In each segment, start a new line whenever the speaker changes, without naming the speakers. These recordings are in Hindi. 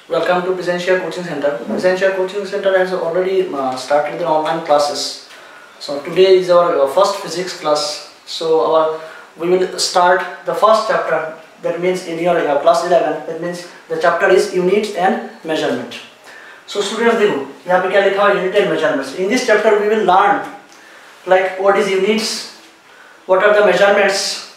Welcome to Presentia Coaching Center. Presentia Coaching Center has already started the online classes. So today is our first physics class. So we will start the first chapter. That means in your class 11. That means the chapter is units and measurement. So students, देखो यहाँ पे क्या लिखा है unit and measurements. In this chapter we will learn like what is units, what are the measurements,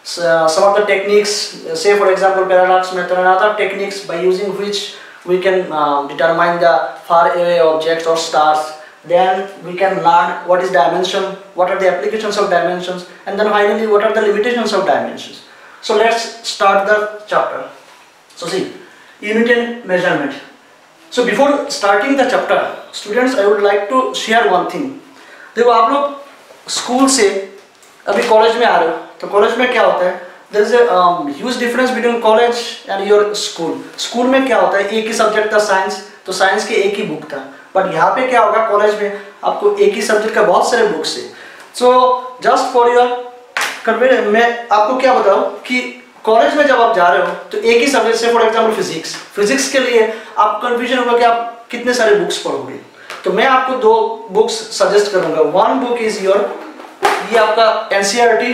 some of the techniques. Say for example parallax method and other techniques by using which we can determine the far away objects or stars. Then we can learn what is dimension, what are the applications of dimensions, and then finally what are the limitations of dimensions. So let's start the chapter. So see, unit and measurement. So before starting the chapter, students, I would like to share one thing. देखो आप लोग स्कूल से अभी कॉलेज में आ रहे हो, तो कॉलेज में क्या होता है? There is a huge difference between college and your school. School में क्या होता है? एक ही सब्जेक्ट था साइंस, तो साइंस के एक ही बुक था. बट यहाँ पे क्या होगा? कॉलेज में आपको एक ही सब्जेक्ट का बहुत सारे बुक्स है. So just for your convenience, मैं आपको क्या बताऊँ कि कॉलेज में जब आप जा रहे हो तो एक ही सब्जेक्ट से, फॉर एग्जांपल फिजिक्स के लिए आप कंफ्यूजन होगा कि आप कितने सारे बुक्स पढ़ोगे. तो मैं आपको दो बुक्स सजेस्ट करूंगा. वन बुक इज योर, ये आपका एनसीईआरटी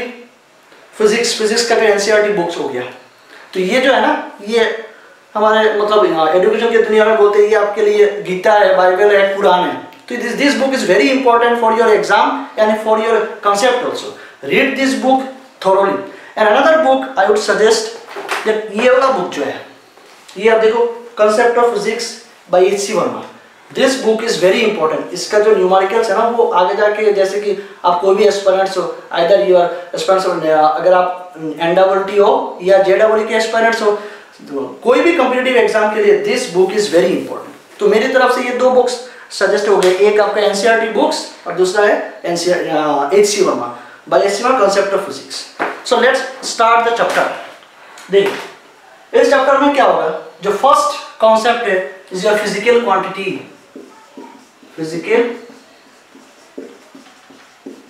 फिजिक्स का एनसीईआरटी बुक्स हो गया. तो ये जो है ना, ये हमारे मतलब एजुकेशन की दुनिया में बोलते हैं ये आपके लिए गीता है, बाइबल है, कुरान है. तो this book is very important for your exam and for your concept also. Read this book thoroughly. And another book I would suggest that ये वाला बुक जो है, ये आप देखो, concept of physics by HC. Verma. This book is very important. इसका जो न्यूमेरिकल्स है ना, वो आगे जाके जैसे कि आप कोई भी एस्पिरेंट्स हो, आइदर यू आर एस्पिरेंट्स हो, अगर आप एनडब्ल्यूटी हो या जेडब्ल्यू के एस्पिरेंट्स हो, कोई भी कॉम्पिटिटिव एग्जाम के लिए this book is very important. तो मेरी तरफ से ये दो बुक्स सजेस्ट हो गए. एक आपका एनसीईआरटी बुक्स और दूसरा है HC. Verma by HC. Verma concept of physics. So let's start the chapter. देखिए इस चैप्टर में क्या होगा, जो फर्स्ट कॉन्सेप्ट है is your physical quantity. Physical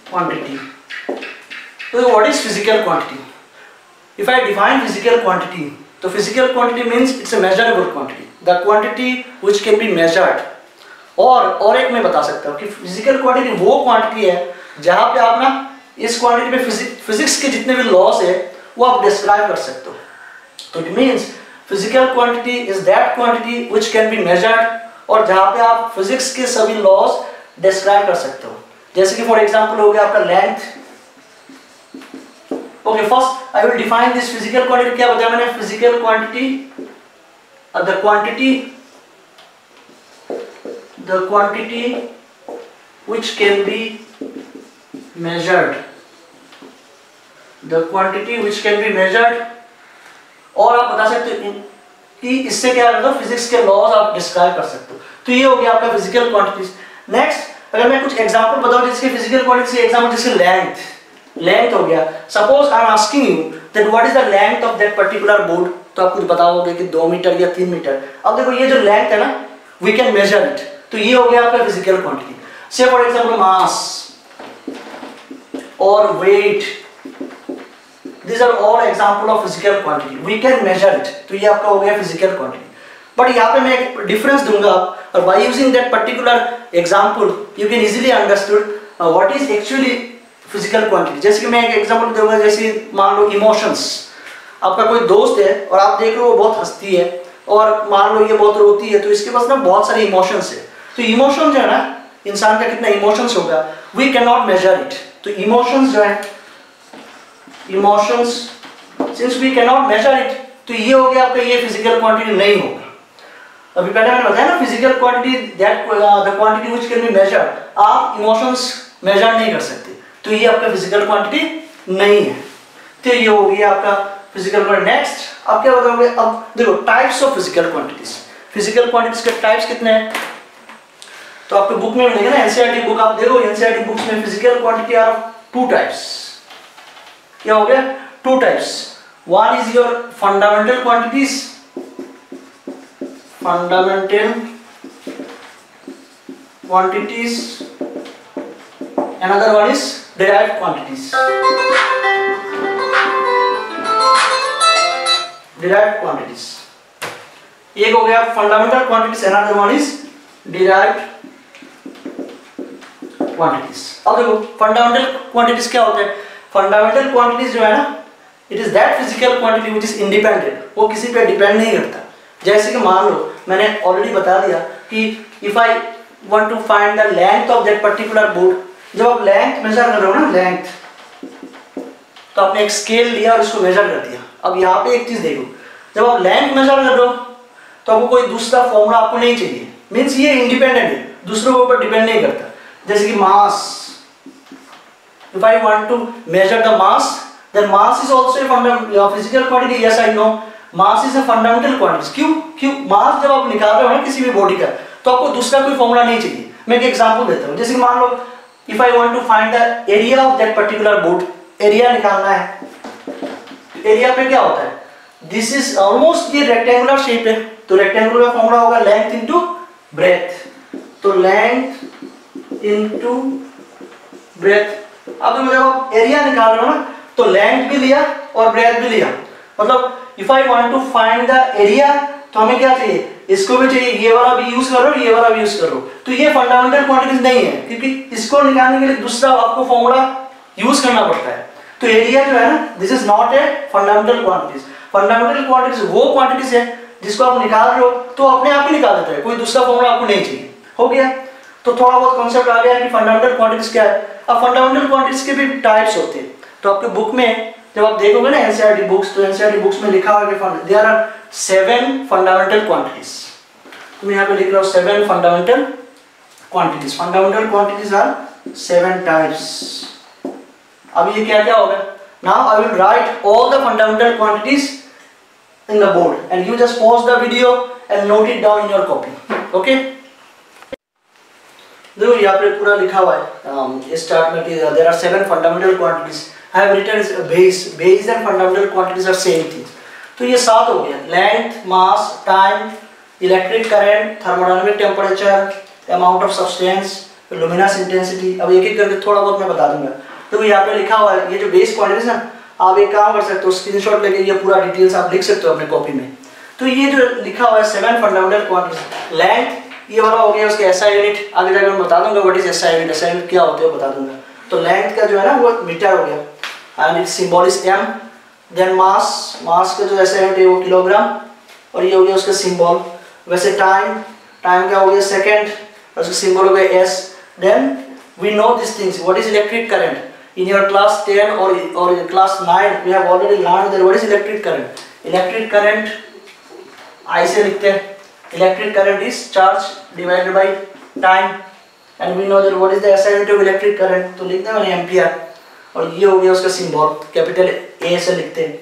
quantity. So what is physical quantity? If I define physical quantity, तो physical quantity means it's a measurable quantity, the quantity which can be measured. और एक मैं बता सकता हूँ कि physical quantity वो quantity है जहाँ पे आप ना इस quantity पे physics के जितने भी laws है वो आप describe कर सकते हो. तो it means physical quantity is that quantity which can be measured, और जहाँ पे आप फिजिक्स के सभी लॉज डिस्क्राइब कर सकते हो. जैसे कि फॉर एग्जांपल हो गया आपका length. Okay, first I will define this physical quantity. क्या बताया मैंने? Physical quantity, the quantity which can be measured, the quantity which can be measured. और आप बता सकते हो कि इससे क्या होगा, फिजिक्स के लॉज आप डिस्क्राइब कर सकते हो. तो ये हो गया आपका फिजिकल क्वांटिटीज. नेक्स्ट अगर मैं कुछ एग्जांपल बताऊं जिसके फिजिकल क्वांटिटी से, एग्जांपल जैसे लेंथ हो गया. Suppose I am asking you that what is the length of that particular board, तो आप कुछ बताओगे कि 2 मीटर या 3 मीटर. अब देखो ये जो लेंथ है ना, वी कैन मेजर इट. तो ये हो गया आपका फिजिकल क्वांटिटी. से फॉर एग्जांपल मास और wait, these are all example of physical quantity, we can measure it. तो ये आपका हो गया physical quantity. बट यहाँ पे मैं एक डिफरेंस दूंगा, और by using that particular example you can easily understood what is actually physical quantity. जैसे कि मैं एक एग्जांपल दूंगा, जैसे मान लो इमोशंस. आपका कोई दोस्त है और आप देख रहे हो वो बहुत हंसती है, और मान लो ये बहुत रोती है, तो इसके पास ना बहुत सारे इमोशंस है. तो इमोशन जो है ना, इंसान का कितना इमोशंस होगा, we cannot measure it. तो इमोशंस जो है, emotions since we can not measure it, तो ये हो गया आपका, ये फिजिकल क्वांटिटी नहीं होगा. अभी पहले मैंने बताया ना, physical quantity that the quantity which can be measured. आप इमोशंस मेजर नहीं कर सकते, तो ये आपका फिजिकल क्वांटिटी नहीं है. तो ये हो गया आपका फिजिकल क्वांटिटी. नेक्स्ट आप क्या बताओगे? अब देखो types of physical quantities. Physical quantities के टाइप्स कितने हैं, तो आपके बुक में मिलेगा ना, एनसीईआरटी बुक आप देखो, एनसीईआरटी बुक्स में फिजिकल क्वांटिटी आर 2 टाइप्स. क्या हो गया? 2 types. One is your fundamental quantities, another one is derived quantities. एक हो गया fundamental quantities, another one is derived quantities. अब देखो फंडामेंटल क्वांटिटीज क्या होते हैं? फंडामेंटल क्वांटिटीज जो है ना, it is that physical quantity which is independent, वो किसी पे डिपेंड नहीं करता। जैसे कि मान लो मैंने ऑलरेडी बता दिया कि if I want to find the length of that particular board, जब आप लेंथ मेजर कर रहे हो ना, लेंथ, तो आपने एक स्केल लिया और उसको मेजर कर दिया। अब यहाँ पे एक चीज देखो, जब आप लेंथ मेजर कर रहे हो तो आपको कोई दूसरा फॉर्मूला आपको नहीं चाहिए, मीन्स ये इंडिपेंडेंट है, दूसरों के ऊपर डिपेंड नहीं करता। जैसे कि मास, if I want to measure the mass, then mass is also a fundamental physical quantity. Yes, I know mass is a fundamental quantity. क्यों मास जब आप निकाल रहे हो ना किसी भी बॉडी का, तो आपको दूसरा कोई फॉर्मूला नहीं चाहिए। मैं एक एग्जांपल देता हूँ, जैसे कि मान लो if I want to find the area of that particular board, area निकालना है। एरिया पे क्या होता है? दिस इज ऑलमोस्ट ये रेक्टेंगुलर शेप है, तो रेक्टेंगुलर का फॉर्मूला होगा लेंथ इनटू ब्रेथ, तो लेंथ इनटू ब्रेथ। अब जब आप एरिया निकाल रहे हो ना, तो लेंथ भी लिया और ब्रेथ भी लिया, मतलब if I want to find the area, तो हमें क्या चाहिए? इसको भी चाहिए, ये वाला भी यूज करो, ये वाला भी यूज करो। तो ये फंडामेंटल क्वांटिटीज नहीं है, क्योंकि इसको निकालने के लिए दूसरा आपको फॉर्मूला यूज करना पड़ता है। तो एरिया जो है ना, this is not a fundamental quantities. Fundamental quantities वो क्वांटिटीज है जिसको आप निकाल रहे हो तो अपने आप ही निकाल देता है, कोई दूसरा फॉर्मूला आपको नहीं चाहिए। हो गया, तो थोड़ा बहुत कॉन्सेप्ट आ गया कि फंडामेंटल क्वांटिटीज क्या है। अब फंडामेंटल क्वांटिटीज के भी टाइप्स होते हैं, तो आपके बुक में जब आप देखोगे ना एनसीईआरटी बुक्स, तो एनसीईआरटी बुक्स में लिखा हुआ है कि देयर आर 7 फंडामेंटल क्वांटिटीज। तो मैं यहाँ पे लिख रहा हूँ 7 fundamental quantities. Fundamental quantities are 7 types. अब ये क्या क्या होगा? Now I will write all the fundamental quantities in the board and you just pause the video and note it down in your copy. Okay? देखो यहाँ पे पूरा लिखा हुआ है स्टार्ट में कि there are 7 fundamental quantities. I have written base. Base and fundamental quantities are same things. तो ये 7 हो गया, length, mass, time, electric current, thermodynamic temperature, amount of substance, luminous intensity. अब एक एक करके थोड़ा बहुत मैं बता दूंगा। तो यहाँ पे लिखा हुआ है ये जो बेस क्वांटिटीज है, आप एक काम कर सकते हो, स्क्रीनशॉट लेके ये पूरा डिटेल्स आप लिख सकते हो अपने कॉपी में। तो ये जो लिखा हुआ है 7 फंडामेंटल क्वांटिटीज, लेंथ ये वाला हो गया, उसके एसआई यूनिट आगे जाकर मैं बता दूंगा what is SI unit, SI unit क्या होते हैं बता दूंगा। तो लेंथ का जो है ना वो मीटर हो गया and its symbol is m. Then mass, mass का जो एसआई यूनिट है वो किलोग्राम, और ये हो गया उसका सिंबल। वैसे टाइम, टाइम क्या हो गया सेकंड, और उसका सिंबल हो गया S. Then we know this things, what is electric current. In your class 10 or class 9 we have already learned that what is electric current. Electric current I से लिखते हैं, electric current is charge divided by time and we know that what is the SI unit of electric current, तो लिखते हैं एम्पियर, और ये हो गया उसका सिंबल कैपिटल A से लिखते हैं।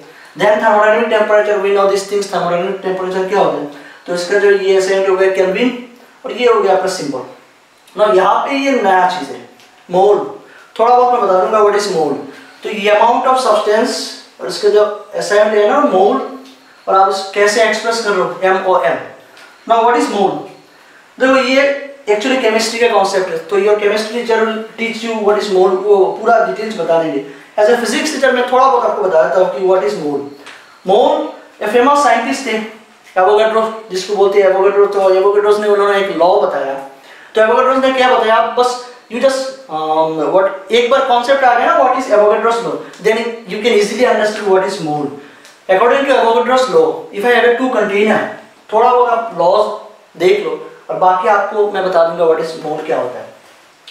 Then thermodynamic temperature, we know these things, thermodynamic temperature क्या होता है, तो इसका जो ये SI unit हो गया केल्विन, और ये हो गया आपका सिंबल। ना यहाँ पे ये नया चीज है मोल, थोड़ा बहुत मैं बता दूंगा व्हाट इज मोल। तो ये अमाउंट ऑफ सब्सटेंस और इसका जो एसआई यूनिट है ना मोल, और आप कैसे एक्सप्रेस कर रहे हो MOL। Now what is mole, देखो ये एक्चुअली केमिस्ट्री का कॉन्सेप्ट है, तो your chemistry teacher will teach you what is mole, वो पूरा डिटेल्स बता देंगे। एज ए फिजिक्स टीचर मैं थोड़ा बहुत आपको बता देता हूँ कि what is mole. Mole a famous scientist थे एवोगाड्रो, जिसको बोलते हैं एवोगाड्रो। तो एवोगाड्रो ने उन्होंने एक लॉ बताया, तो एवोगाड्रो ने क्या बताया, आप बस you just what एक बार concept आ गया ना what is Avogadro's law, then you can easily understand what is mole. According to Avogadro's law, if I have a 2 container, थोड़ा बहुत आप laws देख लो और बाकी आपको मैं बता दूंगा what is mole क्या होता है।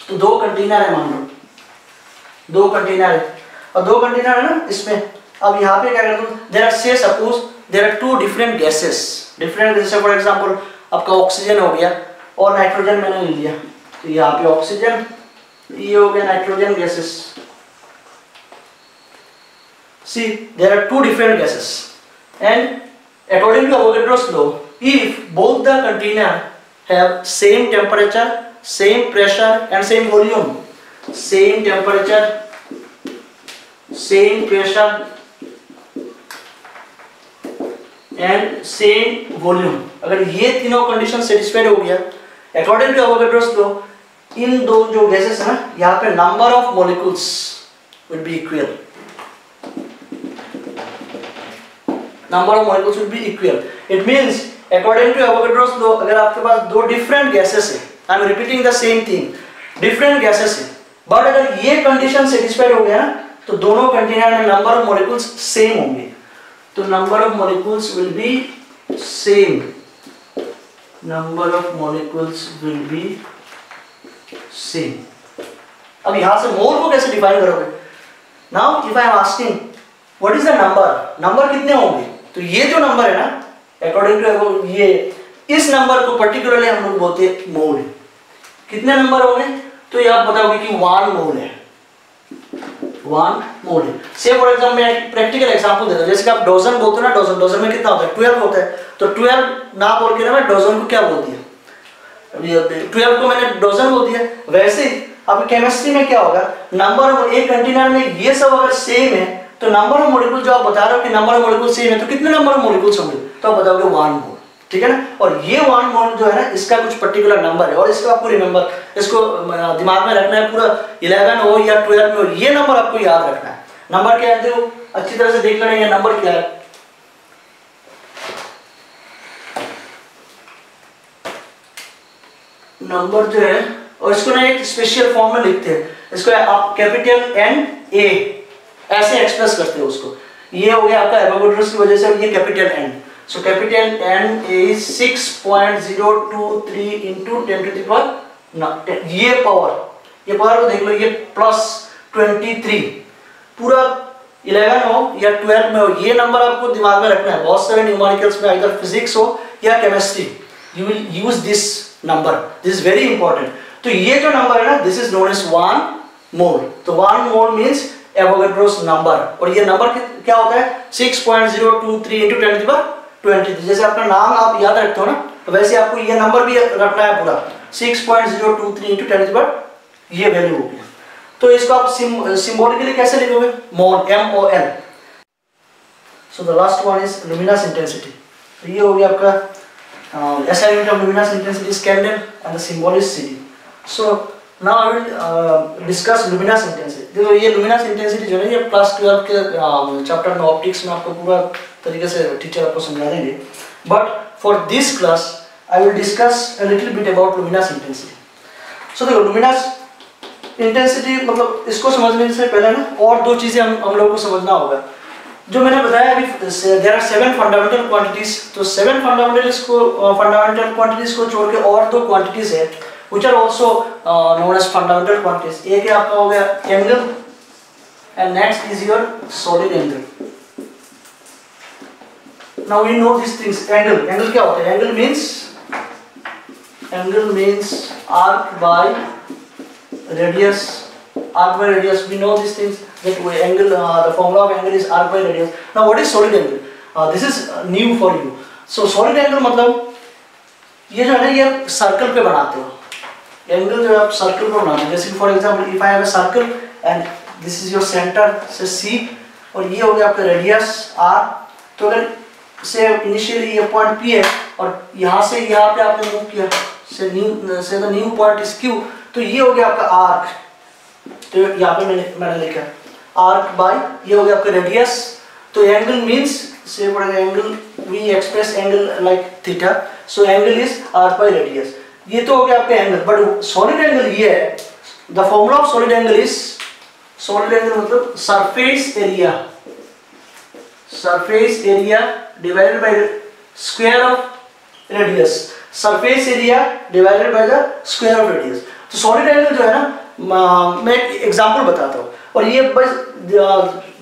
तो 2 कंटेनर है, मान लो 2 कंटेनर है, और 2 कंटेनर है ना इसमें। अब यहाँ पे क्या करते हो, there are say suppose there are 2 different gases, different gases for example आपका ऑक्सीजन हो गया और नाइट्रोजन मैंने ले लिया, तो यहाँ पे ऑक्सीजन, ये हो गया nitrogen gases. See, there are 2 different gases, and according to Avogadro's law, if both the container have same temperature, same pressure, and same volume, same temperature, same pressure, and same volume, अगर ये तीनों कंडीशन सेटिस्फाइड हो गया अकॉर्डिंग टू Avogadro's law, इन दो जो गैसेस है ना, यहाँ पे number of molecules will be equal, number of molecules will be equal. It means according to Avogadro's law अगर आपके पास दो डिफरेंट गैसेस है, I am repeating the same thing, different gases है, बट अगर ये कंडीशन सेटिस्फाइड हो गया ना तो दोनों कंटेनर में नंबर ऑफ मॉलिक्यूल्स सेम होंगे। तो number of molecules will B same, number of molecules will B same. अब यहां से मोल को कैसे डिफाइन करोगे? Now if I am asking what is the number, number कितने होंगे? तो ये जो नंबर है ना अकॉर्डिंग टू ये, इस नंबर को पर्टिकुलरली हम लोग बोलते हैं मोल। कितने नंबर होंगे? तो ये आप बताओगे कि 1 मोल है, 1 मोल है। से फॉर एग्जांपल मैं एक प्रैक्टिकल एग्जांपल देता हूं, जैसे कि आप डोजन बोलते हो ना, डोजन में कितना होता है? 12 होता है। तो 12 ना बोल के ना मैं डोजन को क्या बोल दिया, 12 को मैंने डोजन बोल दिया। वैसे ही अब केमिस्ट्री में क्या होगा, नंबर एक कंटेनर में ये सब अगर सेम है तो नंबर ऑफ मॉलिक्यूल जो आप बता रहे हो कि नंबर ऑफ मॉलिक्यूल सेम है, तो कितने नंबर ऑफ मॉलिक्यूल्स होंगे? तो आप बताओगे 1 मोल, ठीक है ना। और ये 1 मोल जो है ना इसका कुछ पर्टिकुलर नंबर है और इसको आपको रिमेंबर, इसको दिमाग में रखना है, पूरा 11 हो या 12 में हो, ये नंबर आपको याद रखना है। नंबर क्या है देखो अच्छी तरह से देख लेना, ये नंबर क्या है। नंबर जो है, और इसको ना एक स्पेशल फॉर्म में लिखते हैं, इसको आप कैपिटल NA ऐसे एक्सप्रेस करते हो उसको। ये हो गया आपका एवोगैड्रोस की वजह से, ये capital N। So capital N is 6.023 into 10 to the power, ये पावर को देख लो, ये +23, पूरा 11 हो या 12 में हो, ये नंबर आपको दिमाग में रखना है। बहुत सारे न्यूमेरिकल्स में इधर फिजिक्स हो या chemistry, you will use this number, this is very important. तो ये जो नंबर है ना दिस इज नोन एज 1 मोल। तो 1 मोल मींस एवोगैड्रोस नंबर, और ये नंबर क्या होता है 6.023 into 10 to the power 23। जैसे अपना नाम आप याद रखते हो ना, तो वैसे आपको ये नंबर भी रखना है पूरा 6.023 into 10 to the power, ये वैल्यू हो गया। तो इसको आप सिंबॉलिकली कैसे लिखोगे? मोल, MOL। So the last one is luminous intensity. तो ये हो गया आपका assignment of luminous intensity is candle and the symbol is CD. So now I will discuss luminous intensity. देखो ये luminous intensity जो है ये क्लास 12 के चैप्टर में ऑप्टिक्स में आपको पूरा तरीके से टीचर आपको समझा देंगे, but for this class I will discuss a little bit about luminous intensity. So देखो luminous intensity मतलब इसको समझने से पहले ना और दो चीजें हम लोग को समझना होगा। जो मैंने बताया अभी there are 7 fundamental quantities, तो 7 fundamental quantities को छोड़ के और दो quantities है which are also known as fundamental quantities। एक है आपका हो गया angle and next is your solid angle। Now we know these things। angle क्या होता है? angle means arc by radius। we know these things that angle, the formula of angle is arc by radius। Now what is solid angle? This is new for you। So solid angle मतलब ये जो है ना ये सर्कल पे बनाते हो, एंगल जो आप सर्कल पे बनाते हो। जैसे for example if I have a circle and this is your centre से C और ये हो गया आपका रेडियस R, तो अगर से इनिशियली ये पॉइंट P है और यहाँ से यहाँ पे आपने मूव किया से the new point is Q, तो ये हो गया आपका आर्क। तो यहाँ पे मैंने लिखा आर्क बाय ये हो गया आपका रेडियस। तो एंगल मींस से पड़ेगा angle, we express angle like theta, so angle is arc by radius. ये तो हो गया आपका एंगल, बट सॉलिड एंगल ये है, the formula of solid angle is, solid angle मतलब surface area divided by square of radius, surface area divided by the square of radius. तो सॉलिड एंगल जो है ना मैं एक एग्जांपल बताता हूँ और ये बस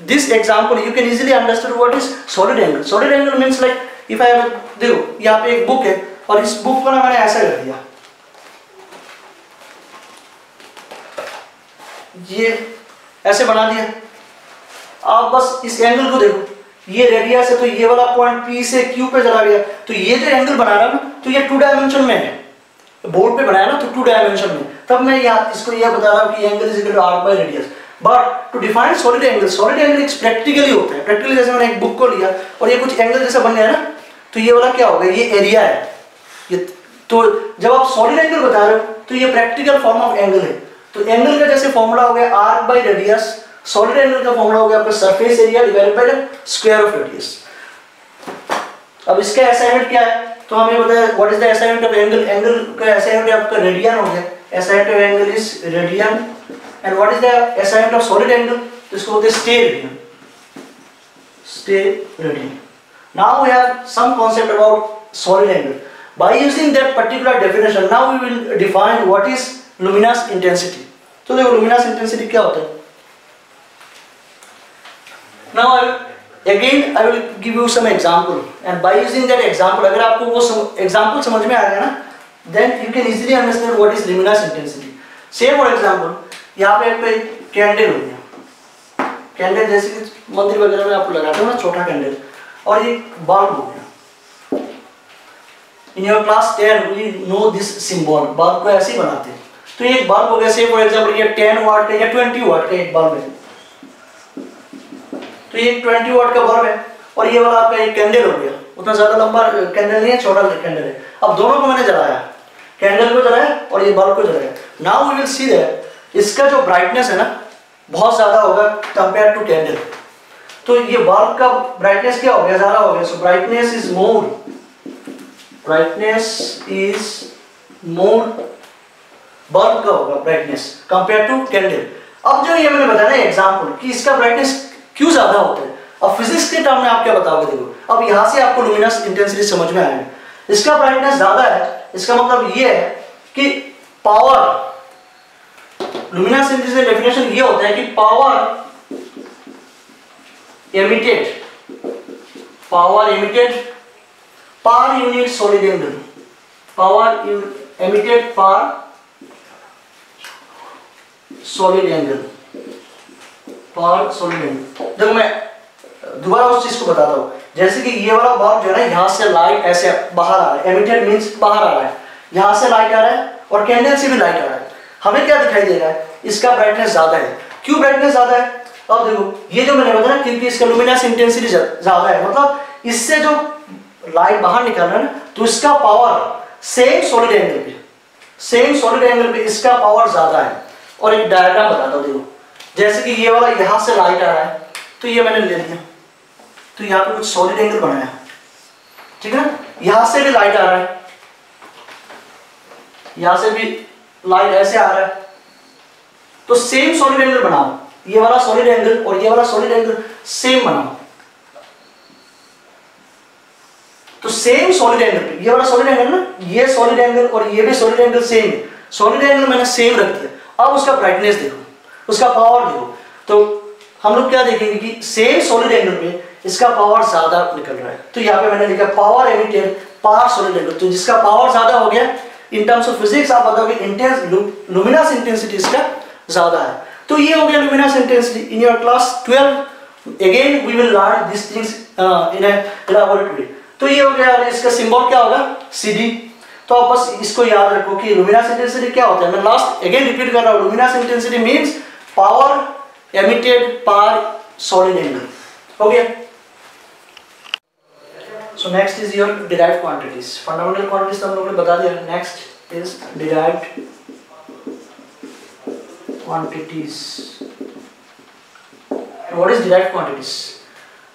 this example you can easily understand what is solid angle. Solid angle means like if I have, देखो यहाँ पे एक बुक है और इस बुक को ना मैंने ऐसा कर दिया, ये ऐसे बना दिया। आप बस इस एंगल को देखो, ये रेडियस है तो ये वाला पॉइंट P से Q पे चला गया, तो ये जो एंगल बना रहा ना तो ये 2 डायमेंशन में है, बोर्ड पे बनाया ना तो 2 डायमेंशन में। तब मैं यहाँ इसको यह बता रहा हूँ कि angle is equal to arc by radius. But to define solid angle एक प्रैक्टिकली होता है। प्रैक्टिकली जैसे मैंने एक बुक को लिया और ये कुछ एंगल जैसा बन गया ना, तो ये वाला क्या होगा, ये एरिया है ये। तो जब आप सॉलिड एंगल बता रहे हो तो ये प्रैक्टिकल फॉर्म ऑफ एंगल है। तो एंगल का जैसे फॉर्मूला हो गया arc by radius, solid angle का फॉर्मूला हो गया आपका surface area divided by the square of radius. अब इसका असाइनमेंट क्या है, तो हमें पता है what is the SI unit of angle, angle का एसआई यूनिट आपका रेडियन हो गया, SI unit of angle is radian, and what is the SI unit of solid angle, तो इसको बोलते हैं steradian, steradian. Now we have some concept about solid angle. By using that particular definition now we will define what is luminous intensity. तो देखो लुमिनस इंटेंसिटी क्या होता है. Now again I will give you some example, and by using that example, अगर आपको वो example समझ में आ गया ना, then you can easily understand what is luminous intensity. Say for example, यहाँ पे कोई कैंडल हो गया, कैंडल जैसे कि मंदिर वगैरह में आप लगाते हो ना छोटा कैंडल, और ये बल्ब हो गया. In your class 10 we know this symbol, bulb को ऐसे ही बनाते हैं. तो ये एक बल्ब हो गया. Say for example ये 10 वाट का या 20 वाट का एक बल्ब है. तो ये 20 वाट का बल्ब है, और ये वाला आपका एक कैंडल हो गया. उतना ज्यादा लंबा कैंडल नहीं है, छोटा कैंडल है. अब दोनों को मैंने जलाया, कैंडल को जलाया और ये बल्ब को जलाया. Now we will see that इसका जो ब्राइटनेस है ना बहुत ज्यादा होगा कंपेयर टू कैंडल. तो ये बल्ब का ब्राइटनेस क्या हो गया, ज्यादा हो गया. So brightness is more, brightness is more, bulb का होगा ब्राइटनेस कंपेयर टू कैंडल. अब जो ये मैंने बताया ना एग्जांपल कि इसका ब्राइटनेस क्यों ज्यादा होता है, अब फिजिक्स के टर्म में आप क्या बताओगे. देखो अब यहां से आपको लुमिनस इंटेंसिटी समझ में आएगा. इसका ब्राइटनेस ज्यादा है, इसका मतलब ये है कि पावर, लुमिनस इंटेंसिटी डेफिनेशन ये होता है कि power emitted per unit solid angle, power emitted per solid angle, पर सॉलिड एंगल. देखो मैं दोबारा उस चीज को बताता हूँ. जैसे कि ये वाला बल्ब जो है ना, यहाँ से लाइट ऐसे बाहर आ रहा है, एमिटेड मींस बाहर आ रहा है, यहाँ से लाइट आ रहा है और कैंडल से भी लाइट आ रहा है. हमें क्या दिखाई दे रहा है, इसका ब्राइटनेस ज्यादा है. क्यों ब्राइटनेस ज्यादा है, अब देखो ये जो मैंने बताया क्योंकि इसका लुमिनस इंटेंसिटी ज्यादा है, मतलब इससे जो लाइट बाहर निकल रहा है ना, तो इसका पावर सेम सॉलिड एंगल पे इसका पावर ज्यादा है. और एक डायग्राम बताता हूँ. देखो जैसे कि ये वाला यहाँ से लाइट आ रहा है, तो ये मैंने ले लिया, तो यहाँ पे कुछ सॉलिड एंगल बनाया, ठीक है ना. यहाँ से भी लाइट आ रहा है, यहाँ से भी लाइट ऐसे आ रहा है, तो सेम सॉलिड एंगल बनाओ. ये वाला सॉलिड एंगल और ये वाला सॉलिड एंगल सेम बनाओ. तो सेम सॉलिड एंगल पे ये वाला सॉलिड एंगल ना, ये सॉलिड एंगल और ये भी सॉलिड एंगल सेम है. सॉलिड एंगल मैंने सेम रख दिया. अब उसका ब्राइटनेस देखो, उसका पावर देखो. तो हम लोग क्या देखेंगे कि सेम सॉलिड एंगल पे इसका पावर ज्यादा निकल रहा है. तो यहाँ पे मैंने लिखा power emitted per solid angle. तो जिसका पावर ज्यादा हो गया, इन टर्म्स ऑफ फिजिक्स आप बताओगे लुमिनस इंटेंसिटी इसका ज्यादा है. तो ये हो गया luminous intensity. In your class 12 again we will learn this things in a elaborate way. तो ये हो गया, और इसका सिंबल क्या होगा, CD. तो आप बस इसको याद रखो कि लुमिनस इंटेंसिटी क्या होता है. मैं लास्ट अगेन रिपीट कर रहा हूँ. Luminous intensity means power emitted per solid angle. Okay. So next is your derived quantities. Fundamental quantities तो हम लोगों ने बता दिया. Next is derived quantities. What is derived quantities?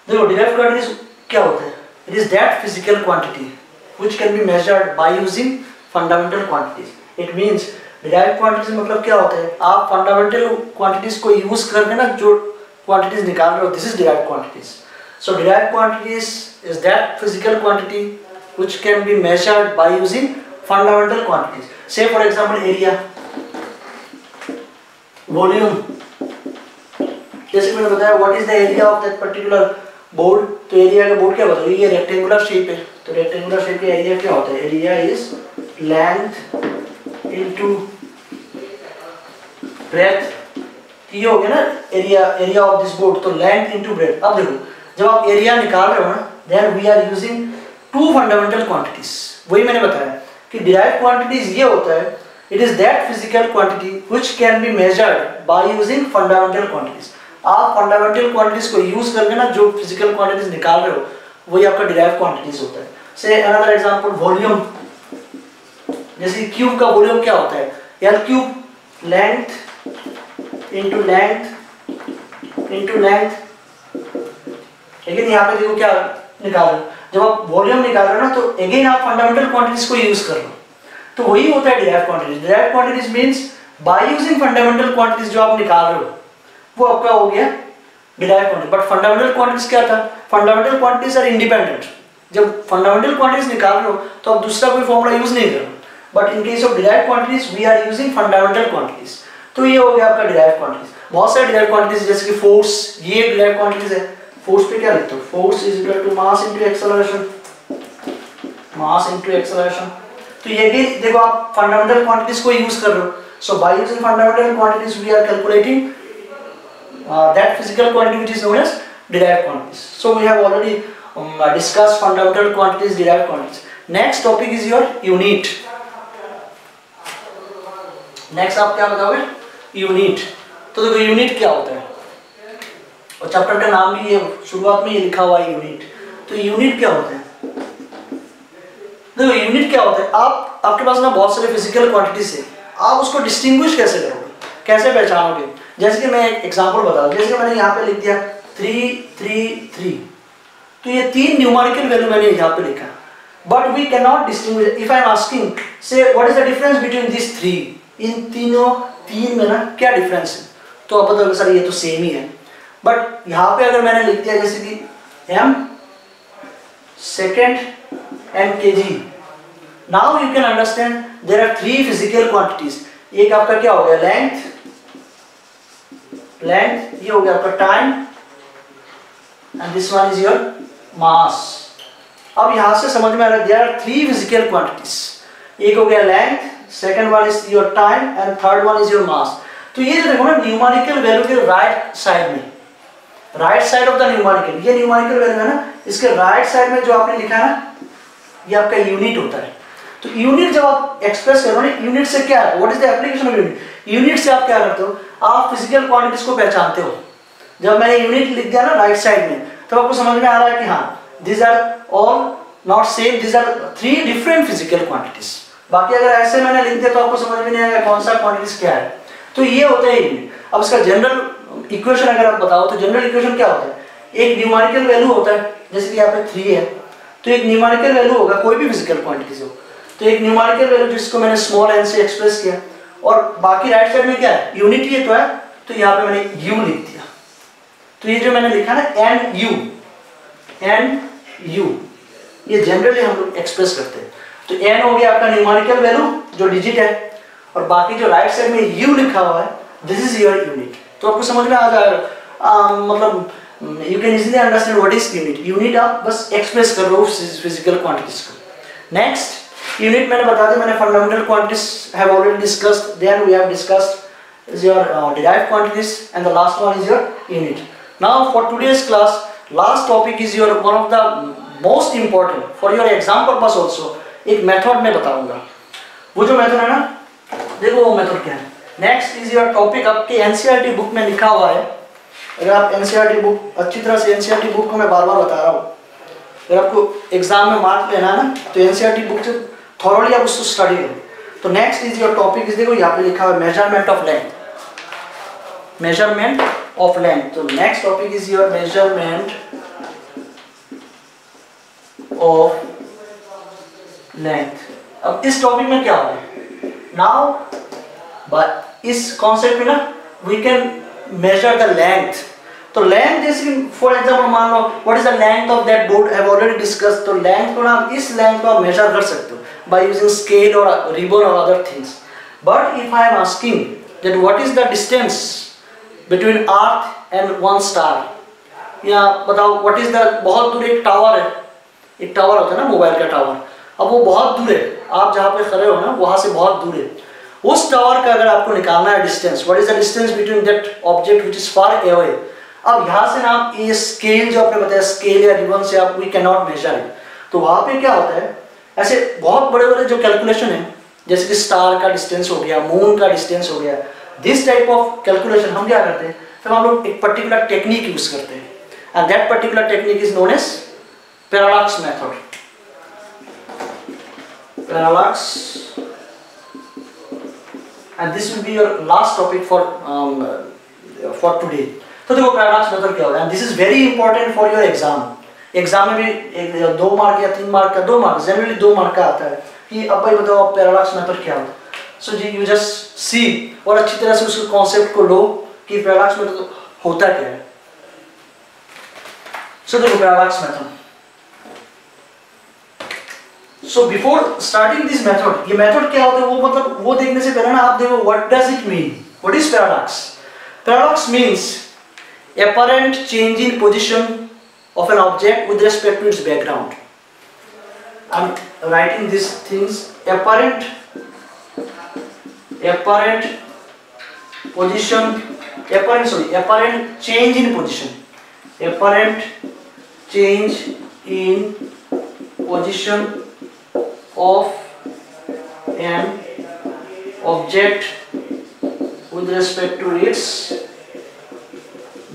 देखो डिराइव्ड क्वांटिटीज क्या होता है. It is that physical quantity which can be measured by using fundamental quantities. It means derived quantities मतलब क्या होता है, आप fundamental quantities को use करके ना जो quantities निकाल रहे हो, this is derived quantities. So derived quantities is that physical quantity which can be measured by using fundamental quantities. Say for example area, volume. जैसे मैंने बताया what is the area of that particular board. तो एरिया का बोर्ड क्या होता है, ये रेक्टेंगुलर शेप है. तो रेक्टेंगुलर शेप का एरिया क्या होता है, area is length into breadth. ये हो गया ना एरिया ऑफ दिस बोर्ड. तो लेंथ इनटू ब्रेड्थ. अब देखो जब आप एरिया निकाल रहे हो ना, then we are using two fundamental quantities. वही मैंने बताया कि डिराइव्ड क्वांटिटीज ये होता है, it is that physical quantity which can be measured by using fundamental quantities. आप फंडामेंटल क्वांटिटीज को यूज करके ना जो फिजिकल क्वांटिटीज निकाल रहे हो, वही आपका डिराइव्ड क्वांटिटीज होता है. से अनदर एग्जांपल वॉल्यूम. जैसे क्यूब का वॉल्यूम क्या होता है, यार cube length into length into length. लेकिन यहाँ पे देखो क्या निकाल रहे हो, जब आप वॉल्यूम निकाल रहे हो ना तो अगेन आप फंडामेंटल क्वांटिटीज को यूज कर रहे हो, तो वही होता है derived quantities. Derived quantities means by using fundamental quantities जो आप निकाल रहे हो वो आपका हो गया derived quantity. But fundamental quantities क्या था? Fundamental quantities are independent. जब फंडामेंटल क्वांटिटीज निकाल रहे हो तो आप दूसरा कोई फॉर्मूला यूज नहीं कर रहे हो, but in case of derived quantities we are using fundamental quantities. तो ये हो गया आपका डिराइव्ड क्वांटिटीज। बहुत सारे डिराइव्ड क्वांटिटीज जैसे कि फोर्स, ये डिराइव्ड क्वांटिटीज है। फोर्स पे क्या लिखते हो? Force is equal to mass into acceleration, mass into acceleration. तो ये भी देखो आप फंडामेंटल क्वांटिटीज को यूज कर रहे हो। So by using fundamental quantities we are calculating that physical quantity which is known as derived quantities. So we have already discussed fundamental quantities, derived quantities. Next topic is your unit. Next आप क्या बताओगे? यूनिट। तो देखो यूनिट क्या होता है, और चैप्टर का नाम भी ये शुरुआत में ये लिखा हुआ है यूनिट। तो यूनिट क्या होता है? देखो यूनिट क्या होता है, आपके पास ना बहुत सारे फिजिकल क्वांटिटीज है, आप उसको डिस्टिंग्विश कैसे करोगे, कैसे पहचानोगे? जैसे कि मैं एक एग्जांपल बता दूं, जैसे मैंने यहाँ पे लिख दिया 333, तो ये 3 न्यूमेरिकल वैल्यू मैंने यहाँ पे लिखा, but we can not distinguish. If I am asking say what is the difference between this 3, इन तीन में ना क्या डिफरेंस है, तो आप बताओगे सर ये तो सेम ही है। बट यहाँ पे अगर मैंने लिख दिया जैसे कि m second and kg, now you can understand there are 3 physical quantities. एक आपका क्या हो गया लेंथ, ये हो गया आपका time, and this one is your मास। अब यहां से समझ में आ रहा है देयर आर 3 फिजिकल क्वांटिटीज। एक हो गया length, second one is your time and third one is your मास। तो ये जो देखो ना न्यूमेरिकल वैल्यू के राइट साइड में, right side of the numerical, ये न्यूमेरिकल वैल्यू है ना, इसके राइट साइड में जो आपने लिखा है ना ये आपका यूनिट होता है। तो यूनिट जब आप एक्सप्रेस करो ना, यूनिट से क्या है, what is the application of unit? Unit से आप क्या करते हो, आप फिजिकल क्वांटिटीज को पहचानते हो। जब मैंने यूनिट लिख दिया ना राइट साइड में, तो आपको समझ में आ रहा है कि हाँ these are all not same, these are 3 different physical quantities. बाकी अगर ऐसे मैंने लिख दिया तो आपको समझ में नहीं आएगा कौन सा क्वांटिटीज क्या है। तो ये होता है यूनिट। अब इसका जनरल इक्वेशन अगर आप बताओ तो जनरल इक्वेशन क्या होता है, एक न्यूमेरिकल वैल्यू होता है, जैसे कि यहाँ पे 3 है, तो एक न्यूमेरिकल वैल्यू होगा कोई भी फिजिकल क्वांटिटीज हो, तो एक न्यूमेरिकल वैल्यू जिसको मैंने स्मॉल n से एक्सप्रेस किया, और बाकी राइट साइड में क्या है यूनिट ये तो है, तो यहाँ पे मैंने u लिख दिया। तो ये जो मैंने लिखा ना NU, ये जनरली हम लोग एक्सप्रेस करते हैं। तो n हो गया आपका न्यूमेरिकल वैल्यू जो डिजिट है, और बाकी जो राइट साइड में u लिखा हुआ है दिस इज योर यूनिट। तो आपको समझ में आ जाएगा, मतलब you can easily understand what is unit. Unit आप बस एक्सप्रेस कर रहे हो फिजिकल क्वांटिटीज को। नेक्स्ट यूनिट मैंने बता दिया, मैंने fundamental quantities have already discussed, then we have discussed is your derived quantities, and the last one is your unit. Now for today's class last topic is your one of the most important for your exam purpose also. एक मेथड में बताऊंगा, वो जो मेथड है ना, देखो वो मेथड क्या है। नेक्स्ट इज योर टॉपिक, आपके एनसीईआरटी बुक में लिखा हुआ है। अगर आप एनसीईआरटी बुक अच्छी तरह से, एनसीईआरटी बुक को मैं बार बार बता रहा हूँ, अगर आपको एग्जाम में मार्क लेना है ना तो एनसीईआरटी बुक से थॉरोली आप उसको स्टडी करो। तो next is your topic is, देखो यहाँ पे लिखा हुआ है measurement of length, measurement of length. तो next topic is your measurement of length. अब इस टॉपिक में क्या होगा नाउ, इस कॉन्सेप्ट में ना we can measure the length. तो लेंथ जैसे कि फॉर एग्जांपल मान लो what is the length of that board, I have already discussed. तो लेंथ को ना आप इस लेंथ को आप मेजर कर सकते हो बाय यूजिंग स्केल और रिबन और other things. But if I am asking that what is the distance between earth and one star, या बताओ व्हाट इज द, बहुत दूर एक टावर है, एक टावर होता है ना मोबाइल का टावर, अब वो बहुत दूर है, आप जहाँ पे खड़े हो ना वहां से बहुत दूर है। उस टावर का अगर आपको निकालना है distance, what is the distance between that object which is far away. अब यहाँ से ना आप ये स्केल जो आपने बताया, स्केल या रिबन से आप we can not measure it. तो वहाँ पे क्या होता है, ऐसे बहुत बड़े बड़े जो कैलकुलेशन है, जैसे कि स्टार का डिस्टेंस हो गया, मून का डिस्टेंस हो गया, दिस टाइप ऑफ कैलकुलेशन हम क्या करते हैं, फिर हम लोग एक पर्टिकुलर टेक्निक यूज करते हैं, and that particular technique is known as parallax method. Parallax, and this will be your last topic for today. तो देखो पैरालैक्स मेथड क्या होता है, and this is very important for your exam. Exam में भी 2 मार्क या 3 मार्क का, 2 मार्क जनरली 2 मार्क का आता है कि अब भाई बताओ आप पैराडॉक्स मेथड क्या होता है। सो जी यू जस्ट सी और अच्छी तरह से उस कॉन्सेप्ट को लो कि पैराडॉक्स मेथड होता क्या है। सो देखो paradox method, so before starting this method, ये मेथड क्या होता है वो मतलब वो देखने से पहले ना आप देखो what does it mean, what is paradox. Paradox means apparent change in position of an object with respect to its background. I'm writing these things. Apparent change in position. Apparent change in position of an object with respect to its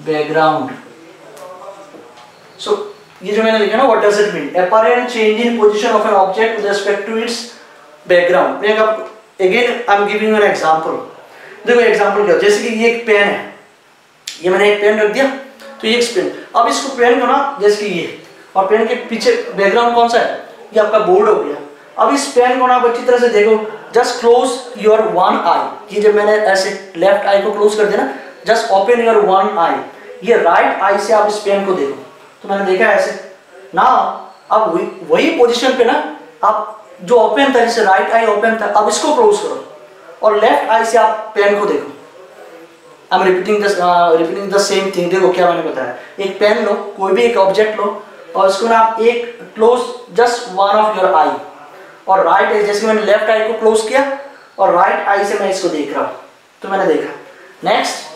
background. So ये जो मैंने लिखा ना what does it mean? Apparent change in position of an object with respect to its background. Again I'm giving you an example. देखो एग्जाम्पल क्या, जैसे कि ये एक पेन है, ये मैंने एक पेन रख दिया तो ये एक पेन, अब इसको पेन को ना जैसे कि ये, और पेन के पीछे बैकग्राउंड कौन सा है, ये आपका बोर्ड हो गया। अब इस पेन को ना आप अच्छी तरह से देखो, जस्ट क्लोज योर वन आई, ये जब मैंने ऐसे लेफ्ट आई को क्लोज कर दिया ना, जस्ट ओपन योर वन आई, ये राइट आई से आप इस पेन को देखो, तो मैंने देखा ऐसे ना, अब वही पोजीशन पे ना आप जो ओपन था, जैसे राइट आई ओपन था, अब इसको क्लोज करो और लेफ्ट आई से आप पेन को देखो। आई am repeating the same thing. देखो क्या मैंने बताया, एक पेन लो, कोई भी एक ऑब्जेक्ट लो और उसको ना आप एक close just one of your eye, और राइट आई, जैसे मैंने लेफ्ट आई को क्लोज किया और राइट आई से मैं इसको देख रहा हूँ, तो मैंने देखा। Next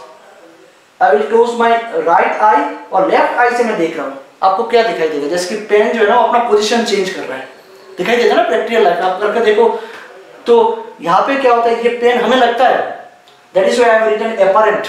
I will close my right I और लेफ्ट आई से मैं देख रहा हूँ, आपको क्या दिखाई देगा, जैसे कि पेन जो है ना अपना पोजीशन चेंज कर रहा है, दिखाई देगा ना प्रैक्टिकल लाइफ आप करके देखो। तो यहाँ पे क्या होता है, ये पेन हमें लगता है, that is why I have written apparent,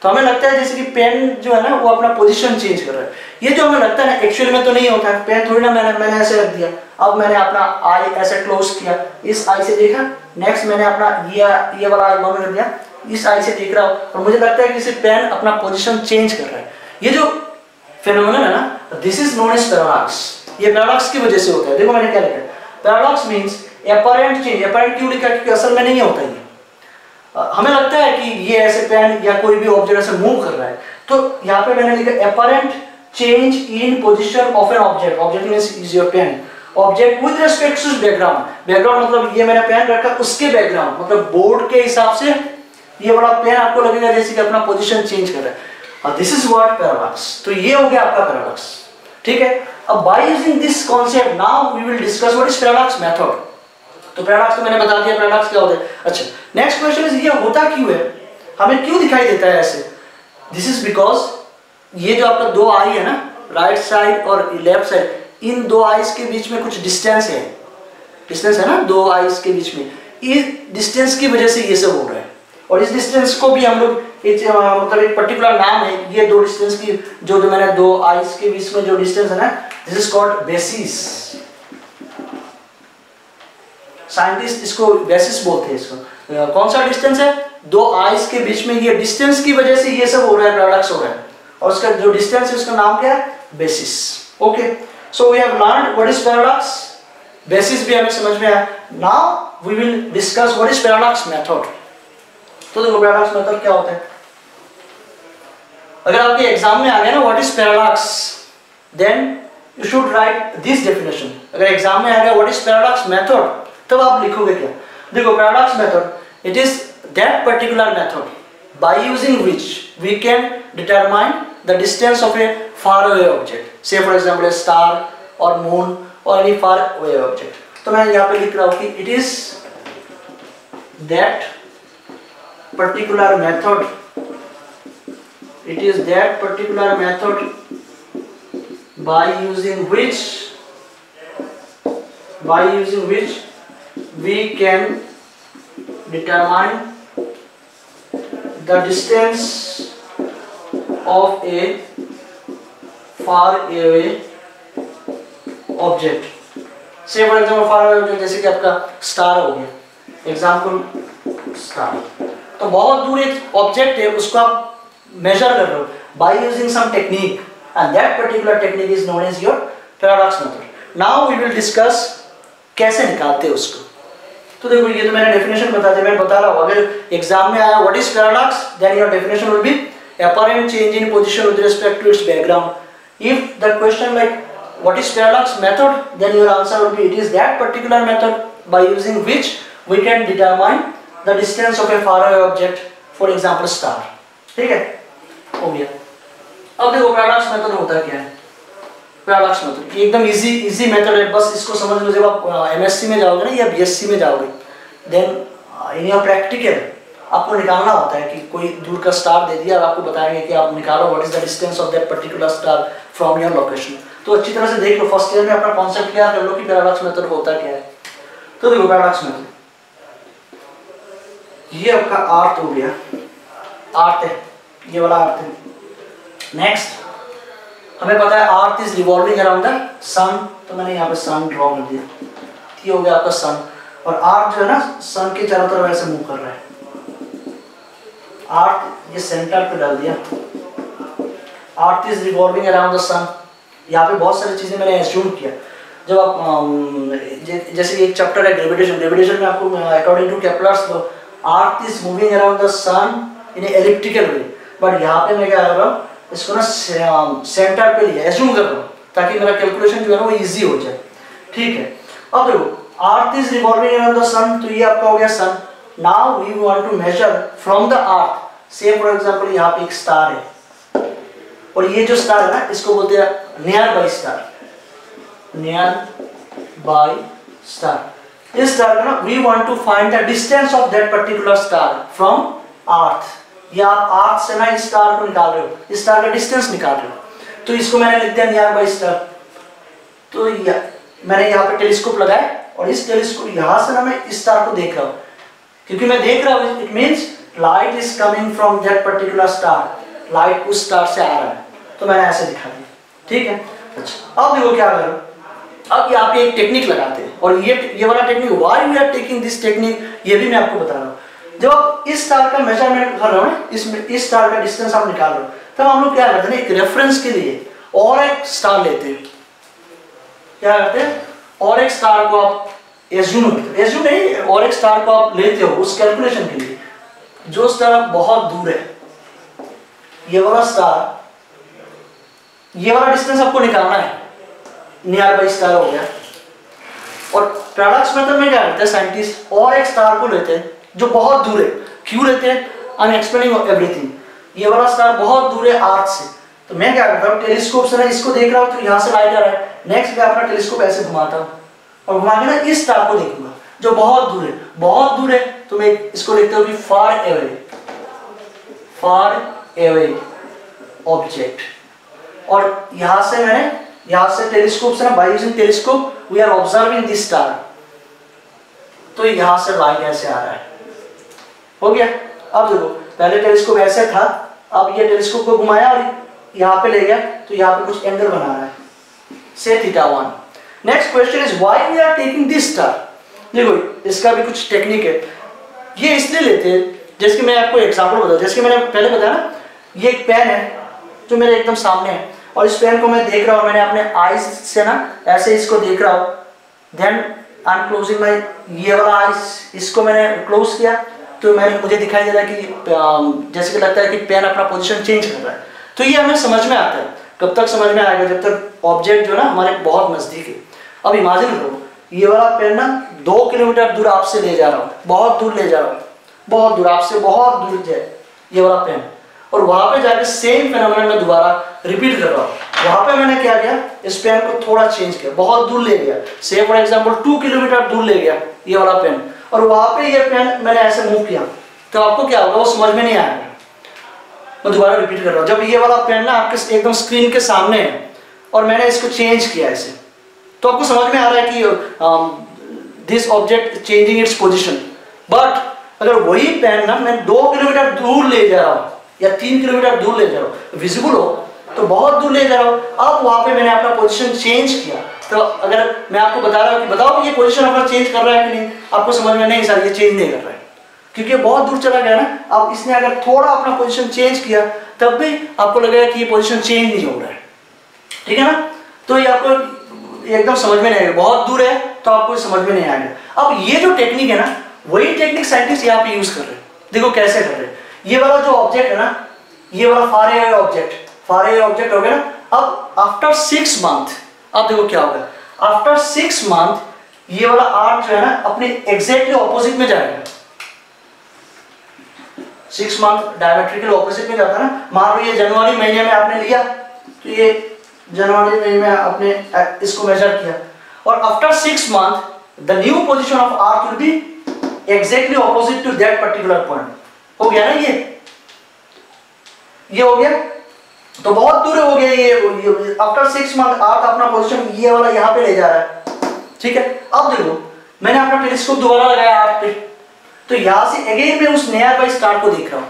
तो हमें लगता है जैसे कि पेन जो है ना वो अपना पोजीशन चेंज कर रहा है। ये जो हमें लगता है ना एक्चुअली में तो नहीं होता है, पेन थोड़ी ना मैंने ऐसे रख दिया, अब मैंने अपना आई ऐसे क्लोज किया, इस आई से देखा, नेक्स्ट मैंने अपना ये वाला आई बंद कर दिया, इस आई से देख रहा हूँ और मुझे लगता है कि इसे पेन अपना पोजीशन चेंज कर रहा है। ये जो फेनोमेनन है ना, this is known as paradox. ये पैराडॉक्स की वजह से होता है। देखो मैंने क्या लिखा, paradox means apparent change. Apparent क्यों लिखा, क्योंकि असल में नहीं होता ये, हमें लगता है कि ये ऐसे पेन या कोई भी ऑब्जेक्ट ऐसे मूव कर रहा है, तो यहाँ पे मैंने लिखा apparent change in position of an object. Object means is your pen, object with respect to background. Background मतलब ये मैंने पेन रखा उसके बैकग्राउंड, मतलब बोर्ड के हिसाब से ये वाला पेन आपको लगेगा जैसे कि अपना पोजीशन चेंज कर रहा है। This is what paradox. तो ये हो गया आपका पैराडॉक्स, ठीक है। अब by using this concept now we will discuss what is paradox method. तो पैराडॉक्स तो मैंने बता दिया पैराडॉक्स क्या होता है। अच्छा, नेक्स्ट क्वेश्चन इज ये होता क्यों है, हमें क्यों दिखाई देता है ऐसे। दिस इज बिकॉज ये जो आपका दो आई है ना, राइट साइड और लेफ्ट साइड, इन दो आईज के बीच में कुछ डिस्टेंस है, डिस्टेंस है ना दो आईज के बीच में, इस डिस्टेंस की वजह से ये सब हो रहा है। और इस डिस्टेंस को भी हम लोग मतलब एक पर्टिकुलर नाम है, ये दो डिस्टेंस की जो मैंने दो आईज के बीच में जो डिस्टेंस है ना, this is called basis. Scientist इसको बेसिस बोलते हैं इसको। कौन सा डिस्टेंस है, दो आईज के बीच में, ये डिस्टेंस की वजह से ये सब हो रहा है, पैराडॉक्स हो रहा है, और उसका जो डिस्टेंस है उसका नाम क्या है, basis. Okay, so we have learned what is paradox, basis भी हमें समझ में आया। Now we will discuss what is paradox method. तो देखो पैराडॉक्स मेथड क्या होता है। अगर आपके एग्जाम में आ गया ना what is paradox, then you should write this definition. अगर एग्जाम में आ गया व्हाट इज पैराडॉक्स मेथड, तब आप लिखोगे क्या। देखो paradox method, it is that particular method by using which we can determine the distance of a far away object, say for example a star और मून और एनी फार अवे ऑब्जेक्ट। तो मैं यहाँ पे लिख रहा हूँ कि it is that particular method, it is that particular method by using which we can determine the distance of a far away object. Say for example far away object जैसे कि आपका स्टार हो गया, एग्जाम्पल स्टार। तो बहुत दूर एक ऑब्जेक्ट है, उसको आप मेजर कर रहे हो by using some technique. and that particular technique is known as your paradox method. Now we will discuss कैसे निकालते हैं उसको। तो देखो ये तो मैंने डेफिनेशन बता दिया, मैं बता रहा हूँ अगर एग्जाम में आया what is paradox, then your definition will be apparent change in position with respect to its background. If the question like what is paradox method, then your answer will be it is that particular method by using which we can determine the distance of a faraway object, for example star. ठीक है, हो गया। अब देखो पैराडॉक्स मेथड होता क्या है। पैराडॉक्स मेथड एकदम इजी मेथड है, बस इसको समझ लो। जब आप एमएससी में जाओगे ना या बीएससी में जाओगे, देन इन योर प्रैक्टिकल आपको निकालना होता है कि कोई दूर का स्टार दे दिया और आपको बताएंगे कि आप निकालो what is the distance of that particular star from your location. तो अच्छी तरह से देख लो, फर्स्ट ईयर में अपना कॉन्सेप्ट क्लियर कर लो कि पैराडॉक्स मेथड होता क्या है। तो देखो पैराडॉक्स मेथड, ये आपका आर्ट हो गया, आर्ट है, ये वाला आर्ट है। नेक्स्ट हमें पता है आर्थ is revolving around the sun, तो मैंने यहाँ पे सन ड्रॉ कर दिया। ये हो गया आपका सन, और आर्थ जो है ना सन के चारों तरफ ऐसे मूव कर रहा है। आर्थ ये सेंटर पे डाल दिया, आर्थ इज रिवॉल्विंग अराउंड द सन। यहाँ पे बहुत सारी चीजें मैंने एज्यूम किया। जब आप जैसे एक चैप्टर है ग्रेविटेशन में आपको according to Kepler's law earth is moving around the sun in elliptical way, but यहाँ पे मैं क्या कर रहा हूँ, इसको ना सेंटर पे लिया, एज्यूम कर रहा हूँ ताकि मेरा कैलकुलेशन जो है ना वो इजी हो जाए। ठीक है, अब देखो earth is revolving around the sun, तो ये आपका हो गया sun. Now we want to measure from the earth, say for example यहाँ पे एक स्टार है, और ये जो स्टार है ना इसको बोलते हैं nearby star, nearby star. इस स्टार का ना we want to find the distance of that particular star from earth. या आप आर्थ से ना इस स्टार को निकाल रहे हो, इस स्टार का डिस्टेंस निकाल रहे हो, तो इसको मैंने लिख दिया नियर बाई स्टार। तो मैंने यहाँ पे टेलीस्कोप लगाया और इस टेलीस्कोप यहाँ से ना मैं इस स्टार को देख रहा हूँ, क्योंकि मैं देख रहा हूँ it means light is coming from that particular star, light उस स्टार से आ रहा है, तो मैंने ऐसे दिखा दिया। ठीक है, अच्छा अब देखो क्या करो, अब यहाँ पे एक टेक्निक लगाते हैं, और ये वाला technique why we are taking this technique ये भी मैं आपको बता रहा हूँ। जब आप इस स्टार का मेजरमेंट कर रहे हो ना, इसमें इस स्टार का डिस्टेंस आप निकाल रहे हो, तब हम लोग क्या करते हैं, एक रेफरेंस के लिए और एक स्टार लेते हैं। क्या करते हैं, और एक स्टार को आप एज्यूम नहीं, और एक स्टार को आप लेते हो उस कैलकुलेशन के लिए। जो स्टार बहुत दूर है, ये वाला स्टार, ये वाला डिस्टेंस आपको निकालना है, नियर बाई स्टार हो गया। और पैराडॉक्स मेथड में क्या करते हैं साइंटिस्ट, और एक स्टार को लेते हैं जो बहुत दूर है। क्यों लेते हैं, आई एम एक्सप्लेनिंग एवरीथिंग। ये वाला स्टार बहुत दूर है आर्थ से, तो मैं क्या करता हूँ टेलीस्कोप से ना इसको देख रहा हूँ, तो यहाँ से लाइट आ रहा है। नेक्स्ट मैं अपना टेलीस्कोप ऐसे घुमाता हूँ और घुमा के ना इस स्टार को देखूंगा जो बहुत दूर है। बहुत दूर है तो मैं इसको देखता हूँ कि फार एवे ऑब्जेक्ट, और यहाँ से मैंने यहाँ से टेलीस्कोप से ना by using telescope we are observing this star, तो यहाँ से लाइट ऐसे आ रहा है। हो गया। अब देखो पहले टेलीस्कोप ऐसे था, अब ये टेलीस्कोप को घुमाया और यहाँ पे ले गया, तो यहाँ पे कुछ एंगल बना रहा है, say θ1। Next question is why we are taking this star. देखो इसका भी कुछ टेक्निक है, ये इसलिए लेते हैं, जैसे कि मैं आपको एग्जांपल बताऊं, जैसे कि मैंने पहले बताया ना, ये एक पेन है जो मेरे एकदम सामने है, और इस पेन को मैं देख रहा हूँ, मैंने अपने आईज से ना ऐसे इसको देख रहा हूँ, देन आई एम क्लोजिंग माई, ये वाला आईज इसको मैंने क्लोज किया, तो मुझे दिखाई दे रहा है कि जैसे कि लगता है कि पेन अपना पोजीशन चेंज कर रहा है। तो ये हमें समझ में आता है, कब तक समझ में आएगा, जब तक ऑब्जेक्ट जो है ना हमारे बहुत नजदीक है। अब इमेजिन करो ये वाला पेन ना 2 किलोमीटर दूर आपसे ले जा रहा हूँ, बहुत दूर ले जा रहा हूँ, बहुत दूर आपसे, बहुत दूर जाए ये वाला पेन, और वहां पे जाके सेम फेनोमेनन में दोबारा रिपीट कर रहा हूँ। वहां पे मैंने क्या किया, इस पेन को थोड़ा चेंज किया, बहुत दूर ले गया, से फॉर एग्जांपल 2 किलोमीटर दूर ले गया ये वाला पेन, और वहां पे ये पेन मैंने ऐसे मूव किया, तो आपको क्या होगा, वो समझ में नहीं आएगा। मैं दोबारा रिपीट कर रहा हूँ, जब ये वाला पेन ना आपके एकदम स्क्रीन के सामने है और मैंने इसको चेंज किया ऐसे, तो आपको समझ में आ रहा है कि this object changing its position. But अगर वही पेन ना मैं 2 किलोमीटर दूर ले जा रहा हूँ या 3 किलोमीटर दूर ले जा रहा हूँ, विजिबल हो तो बहुत दूर ले जा रहा हूँ, अब वहां पे मैंने अपना पोजीशन चेंज किया, तो अगर मैं आपको बता रहा हूँ कि बताओ ये पोजीशन अपना चेंज कर रहा है कि नहीं, आपको समझ में नहीं सर ये चेंज नहीं कर रहा है, क्योंकि बहुत दूर चला गया ना। अब इसने अगर थोड़ा अपना पोजीशन चेंज किया तब भी आपको लगेगा कि ये पोजीशन चेंज नहीं हो रहा है, ठीक है ना। तो ये आपको एकदम समझ में नहीं आएगा, बहुत दूर है तो आपको समझ में नहीं आएगा। अब ये जो टेक्निक है ना, वही टेक्निक साइंटिस्ट यहाँ पे यूज कर रहे हैं। देखो कैसे कर रहे हैं। ये वाला जो ऑब्जेक्ट है ना, ये वाला फार अवे ऑब्जेक्ट हो गया ना। अब आफ्टर 6 मंथ, अब देखो क्या होगा, आफ्टर 6 मंथ ये वाला आर्क जो है ना अपने एग्जैक्टली ऑपोजिट में जाएगा। 6 मंथ डायमेट्रिकल ऑपोजिट में जाता है ना। मान लो ये जनवरी महीने में आपने लिया, तो ये जनवरी महीने में आपने इसको मेजर किया, और after 6 month the new position of arc will be exactly opposite to that particular point. हो गया ना, ये हो गया। तो बहुत दूर हो गया ये आफ्टर 6 मंथ आर्क अपना पोजीशन ये वाला यहाँ पे ले जा रहा है। ठीक है, अब देखो मैंने अपना टेलीस्कोप दोबारा लगाया आर्क पे, तो यहां से अगेन मैं उस नियर बाय स्टार को देख रहा हूं,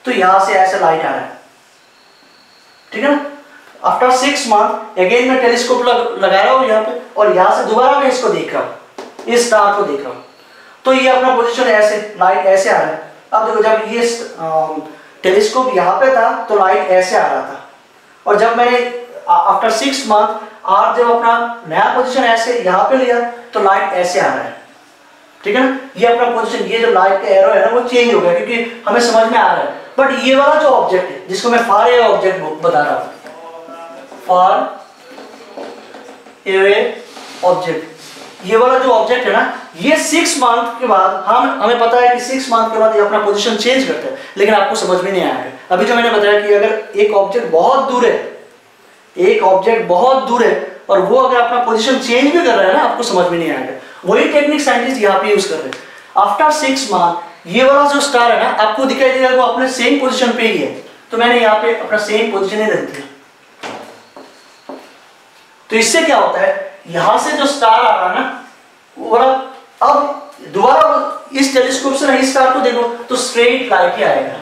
तो यहां से ऐसा लाइट आ रहा है। ठीक है ना, आफ्टर 6 मंथ अगेन मैं टेलीस्कोप लगा रहा हूं यहाँ पे, और यहां से दोबारा मैं इसको देख रहा हूं, इस स्टार को देख रहा हूं, तो ये अपना पोजीशन ऐसे, लाइट ऐसे आ रहा है। अब देखो जब ये टेलीस्कोप यहाँ पे था तो लाइट ऐसे आ रहा था, और जब मैंने आफ्टर 6 मंथ आर्क जब अपना नया पोजीशन ऐसे यहाँ पे लिया तो लाइट ऐसे आ रहा है। ठीक है ना, ये अपना पोजीशन, ये जो लाइट का एरो है ना वो चेंज हो गया, क्योंकि हमें समझ में आ रहा है। बट ये वाला जो ऑब्जेक्ट है जिसको मैं फार अवे ऑब्जेक्ट बता रहा हूँ, फार अवे ऑब्जेक्ट, ये वाला जो ऑब्जेक्ट है ना, ये 6 मंथ के बाद हमें पता है कि 6 मंथ के बाद ये अपना पोजीशन चेंज करता है, लेकिन आपको समझ में नहीं आएगा। अभी जो मैंने बताया कि अगर एक ऑब्जेक्ट बहुत दूर है, एक ऑब्जेक्ट बहुत दूर है और वो अगर अपना पोजीशन चेंज भी कर रहा है ना, आपको समझ में नहीं आएगा। वही टेक्निक साइंटिस्ट यहाँ पे यूज कर रहे हैं। आफ्टर 6 मंथ ये वाला जो स्टार है ना आपको दिखाई देगा वो अपने सेम पोजीशन पे ही है, तो मैंने यहाँ पे अपना सेम पोजीशन ही रख दिया। तो इससे क्या होता है, यहां से जो स्टार आ रहा है ना वो वाला, अब दोबारा इस टेलीस्कोप से ना इस स्टार को देखो तो स्ट्रेट लाइट ही आएगा,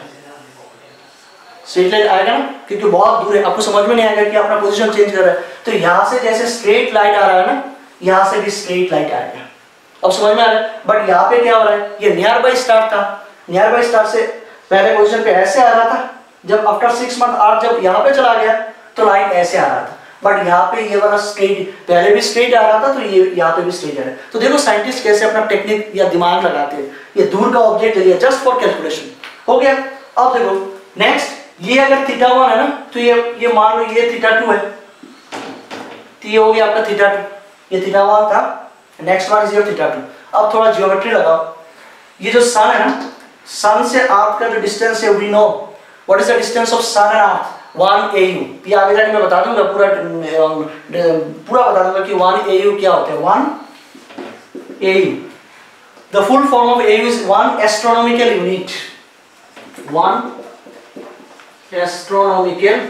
स्ट्रेट लाइट आएगा ना, क्योंकि बहुत दूर है, आपको समझ में नहीं आएगा कि अपना पोजीशन चेंज कर रहा है। तो यहां से जैसे स्ट्रेट लाइट आ रहा है ना, यहां से भी स्ट्रेट लाइट आएगा। अब समझ में आ रहा है। बट यहाँ पे क्या हो रहा है, ये नियर बाय स्टार था, नियर बाय स्टार से पहले पोजीशन पे ऐसे आ रहा था, जब आफ्टर 6 मंथ आर्क जब यहाँ पे चला गया तो लाइट ऐसे आ रहा था। बट यहाँ पे ये वाला स्ट्रेट, पहले भी स्ट्रेट आ रहा था तो ये यहाँ पे भी स्ट्रेट आ रहा है। तो देखो साइंटिस्ट कैसे अपना टेक्निक या दिमाग लगाते हैं। ये दूर का ऑब्जेक्ट लिया जस्ट फॉर कैलकुलेशन, हो गया। अब देखो नेक्स्ट, ये अगर θ1 है ना, तो ये मान लो ये θ2 है, तो ये हो गया आपका θ2, ये θ1 था, नेक्स्ट वन इज योर θ2। अब थोड़ा जियोमेट्री लगाओ। ये जो सन है ना, सन से अर्थ का जो डिस्टेंस है, we know what is the distance of sun and earth, 1 AU। ये आगे जाके मैं बता दूंगा, पूरा बता दूंगा कि 1 AU क्या होता है। 1 AU, the full form of AU is 1 astronomical unit, 1 astronomical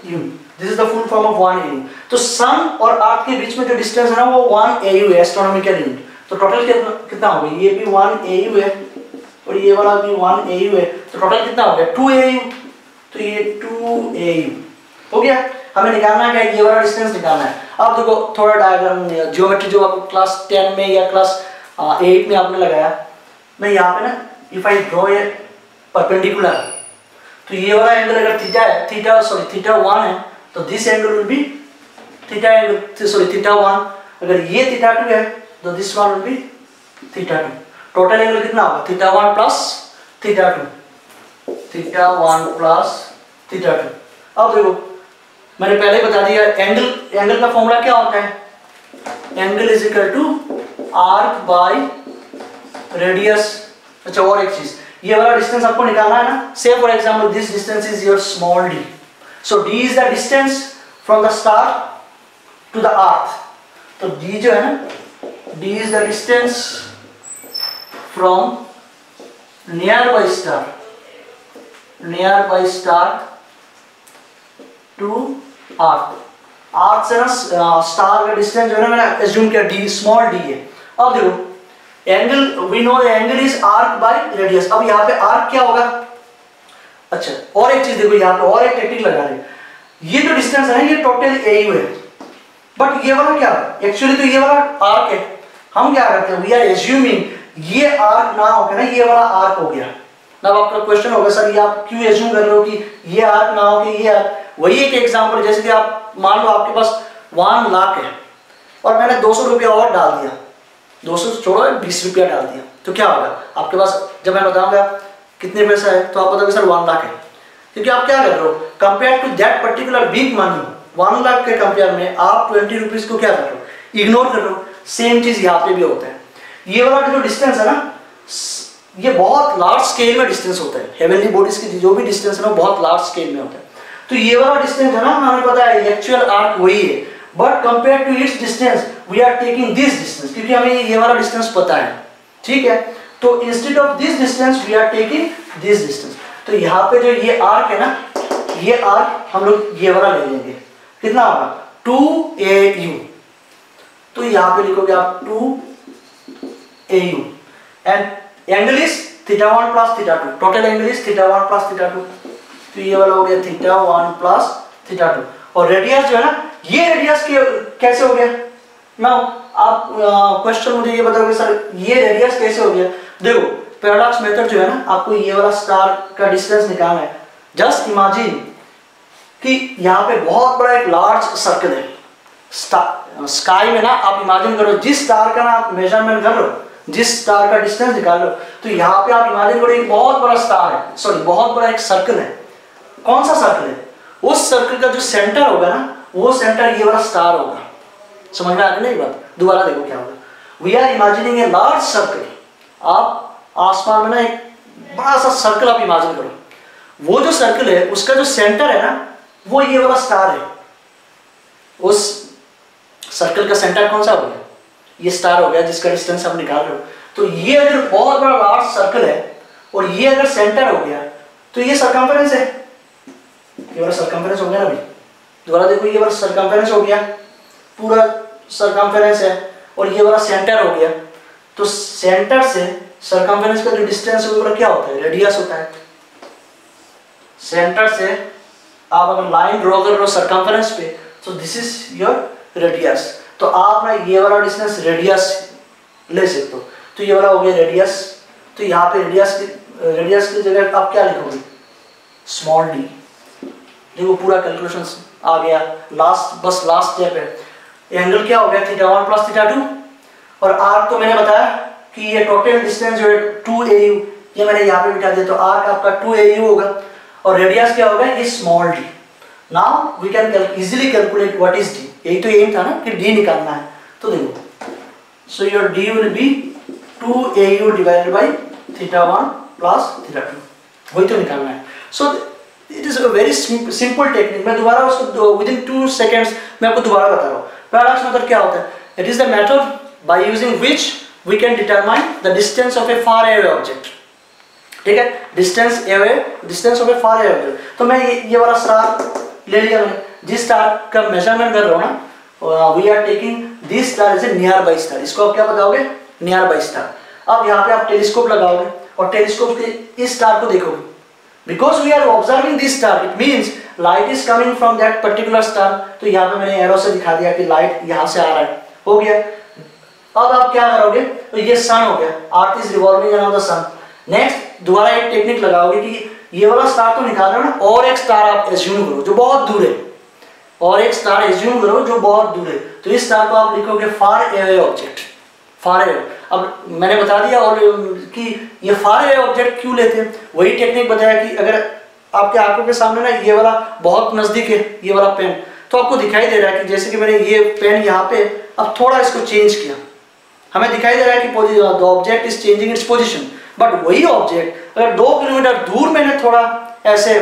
unit, this is the full form of 1 AU। तो सन और अर्थ के बीच में जो डिस्टेंस है ना वो 1 AU है, एस्ट्रोनॉमिकल यूनिट। तो टोटल कितना हो गया, ये भी 1 AU है और ये वाला भी 1 AU है, तो टोटल कितना हो गया 2 AU। तो ये 2 AU हो गया। हमें निकालना है, ये वाला डिस्टेंस निकालना है। अब देखो थोड़ा डायग्राम ज्योमेट्री जो आपको क्लास 10 में या क्लास 8 में आपने लगाया, मैं यहाँ पे ना if I draw a perpendicular, तो ये वाला एंगल अगर θ1 है तो दिस एंगल विल बी θ1। अगर ये θ2 है तो this one will be θ2। Total angle कितना होगा, θ1 प्लस θ2, θ1 प्लस θ2। अब देखो मैंने पहले ही बता दिया, एंगल का फॉर्मूला क्या होता है, angle is equal to arc by radius. अच्छा और एक चीज, ये वाला डिस्टेंस आपको निकालना है ना, say for example this distance is your small d, so d is the distance from the star to the earth. तो d जो है ना, d is the distance from nearby star to earth. Earth से ना स्टार का डिस्टेंस जो है ना, मैंने एज्यूम किया d, स्मॉल d है। अब देखो angle, we know the angle is arc by radius. अब यहाँ पे आर्क क्या होगा, अच्छा और एक चीज देखो, यहाँ पे और एक टेक्निक लगा रहे हैं। ये जो डिस्टेंस है ना ये टोटल AU है, बट ये वाला क्या है, एक्चुअली तो ये वाला आर्क है। हम क्या करते हैं, वी आर एज्यूमिंग ये आर्क ना होकर ना ये वाला आर्क हो गया। अब आपका क्वेश्चन होगा सर ये आप क्यों एज्यूम कर रहे हो कि ये आर्क ना हो कि ये आर्क, वही एक एग्जाम्पल, जैसे कि आप मान लो आपके पास 1 लाख है और मैंने 200 रुपया और डाल दिया, 200 छोड़ो 20 रुपया डाल दिया, तो क्या होगा आपके पास? जब मैं बताऊंगा कितने पैसा है तो आप बताओगे सर 1 लाख है, क्योंकि आप क्या कर रहे हो, compare to that particular big money 1 lakh के कंपेयर में आप 20 रुपीज को क्या कर रहे हो, इग्नोर कर रहे हो। सेम चीज यहाँ पे भी होता है। ये वाला जो डिस्टेंस है ना, ये बहुत लार्ज स्केल में डिस्टेंस होता है। हेवनली बॉडीज की जो भी डिस्टेंस है ना बहुत लार्ज स्केल में होता है। तो ये वाला डिस्टेंस है ना, हमें पता है एक्चुअल आर्क वही है, but compare to its distance we are taking this distance, क्योंकि हमें ये वाला डिस्टेंस पता है, ठीक है। तो instead of this distance we are taking this distance. तो यहाँ पे जो ये आर्क है ना, ये आर्क हम लोग ये वाला ले लेंगे, कितना होगा 2AU। तो यहाँ पे लिखोगे आप 2AU and angle is θ1 plus θ2, total angle is θ1 plus θ2। तो ये वाला हो गया θ1 प्लस θ2। और रेडियस जो है ना, ये रेडियस कैसे हो गया ना, आप क्वेश्चन मुझे ये बताओगे सर ये रेडियस कैसे हो गया। देखो पैराडॉक्स मेथड जो है ना, आपको ये वाला स्टार का डिस्टेंस निकालना है। जस्ट इमेजिन कि यहाँ पे बहुत बड़ा एक लार्ज सर्कल है स्काई में ना, आप इमेजिन करो जिस स्टार का ना आप मेजरमेंट कर रहे हो, जिस स्टार का डिस्टेंस निकाल लो, तो यहाँ पे आप इमेजिन करो एक बहुत बड़ा स्टार है, सॉरी बहुत बड़ा एक सर्कल है। कौन सा सर्कल है? उस सर्कल का जो सेंटर होगा ना, वो सेंटर ये वाला स्टार होगा। समझ में आ गई ना ये बात? दोबारा देखो क्या होगा। We are imagining a large circle. आप आसमान में ना एक बड़ा सा सर्कल आप इमेजिन करो, वो जो सर्कल है उसका जो सेंटर है ना, वो ये वाला स्टार है। उस सर्कल का सेंटर कौन सा हो गया? ये स्टार हो गया जिसका डिस्टेंस आप निकाल रहे हो। तो ये अगर बहुत बड़ा लार्ज सर्कल है और ये अगर सेंटर हो गया तो ये सरकमफेरेंस है, ये वाला सरकमफेरेंस हो गया ना भाई। दोबारा देखो, ये वाला सरकमफेरेंस हो गया, पूरा सरकमफेरेंस है, और ये वाला सेंटर हो गया। तो सेंटर से सरकमफेरेंस का जो डिस्टेंस है वो क्या होता है? रेडियस होता है। सेंटर से आप अगर लाइन ड्रॉ कर रहे हो सरकमफेरेंस पे, तो दिस इज योर रेडियस। तो आप ना ये वाला डिस्टेंस रेडियस ले सकते हो। तो ये वाला हो गया रेडियस। तो यहाँ पे रेडियस की जगह आप क्या लिखोगे? Small D. देखो पूरा कैलकुलेशन आ गया। बस लास्ट स्टेप है। एंगल क्या हो गया? θ1 प्लस θ2। और आर्क तो मैंने बताया कि ये टोटल डिस्टेंस जो है 2AU, ये मैंने यहाँ पे बिठा दिया। तो आर्क आपका 2AU होगा और रेडियस क्या होगा? ये small D. Now we can easily calculate what is D. यही तो एम था ना कि डी निकालना है। तो देखो, so your d will be 2AU divided by θ1 plus θ2, वही तो निकालना है। So it is a very simple technique. मैं दोबारा उसको विद इन 2 सेकेंड्स मैं आपको दोबारा बता रहा हूँ। पैराडॉक्स मेथड क्या होता है? It is the method by using which we can determine the distance of a far away object. ठीक है, distance of a far away object. तो मैं ये वाला स्टार ले लिया मैंने, जिस स्टार का मेजरमेंट कर रहा हूँ ना, we are taking this star as a nearby star. इसको आप क्या बताओगे? Nearby star. अब यहाँ पे आप टेलीस्कोप लगाओगे और टेलीस्कोप के इस स्टार को देखोगे। Because we are observing this star, it means light is coming from that particular star. तो यहाँ पे मैंने एरो से दिखा दिया कि लाइट यहाँ से आ रहा है। हो गया। अब आप क्या करोगे? तो ये सन हो गया, earth is revolving around the sun. Next दोबारा एक टेक्निक लगाओगे कि ये वाला स्टार तो निकाल रहे हो ना, और एक स्टार आप एज्यूम करो जो बहुत दूर है, और एक स्टार एज्यूम करो जो बहुत दूर है। तो इस स्टार को आप लिखोगे फार अवे ऑब्जेक्ट। Far away. अब मैंने बता दिया और कि ये फार अवे ऑब्जेक्ट क्यों लेते हैं। वही टेक्निक बताया कि अगर आपके आंखों के सामने ना ये वाला बहुत नजदीक है, ये वाला पेन, तो आपको दिखाई दे रहा है कि जैसे कि मैंने ये पेन यहाँ पे अब थोड़ा इसको चेंज किया, हमें दिखाई दे रहा है कि the object is changing its position. But वही ऑब्जेक्ट अगर 2 किलोमीटर दूर मैंने थोड़ा ऐसे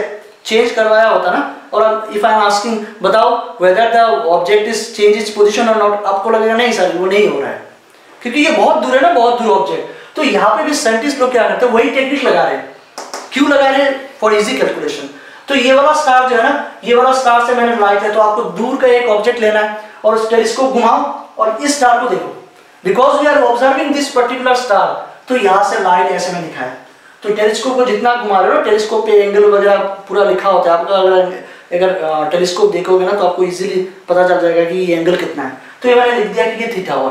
चेंज करवाया होता ना, और इफ आई एम आस्किंग बताओ whether the object is change its position और नॉट, आपको लगेगा नहीं सर वो नहीं हो रहा है, क्योंकि ये बहुत दूर है ना, बहुत दूर ऑब्जेक्ट। तो यहाँ पे भी साइंटिस्ट लोग क्या करते हैं? वही टेक्निक लगा रहे हैं। क्यों लगा रहे हैं? For easy calculation. तो ये वाला स्टार जो है ना, ये वाला स्टार से मैंने लाइट है, तो आपको दूर का एक ऑब्जेक्ट लेना है और उस टेलीस्कोप घुमाओ और इस स्टार को देखो। Because we are observing this particular star, तो यहाँ से लाइट ऐसे में दिखाया। तो टेलीस्कोप को जितना घुमा रहे हो, टेलीस्कोप पे एंगल वगैरह पूरा लिखा होता है। आपका अगर टेलीस्कोप देखोगे ना तो आपको इजीली पता चल जाएगा कि ये एंगल कितना है। तो ये मैंने लिख दिया कि ये θ1।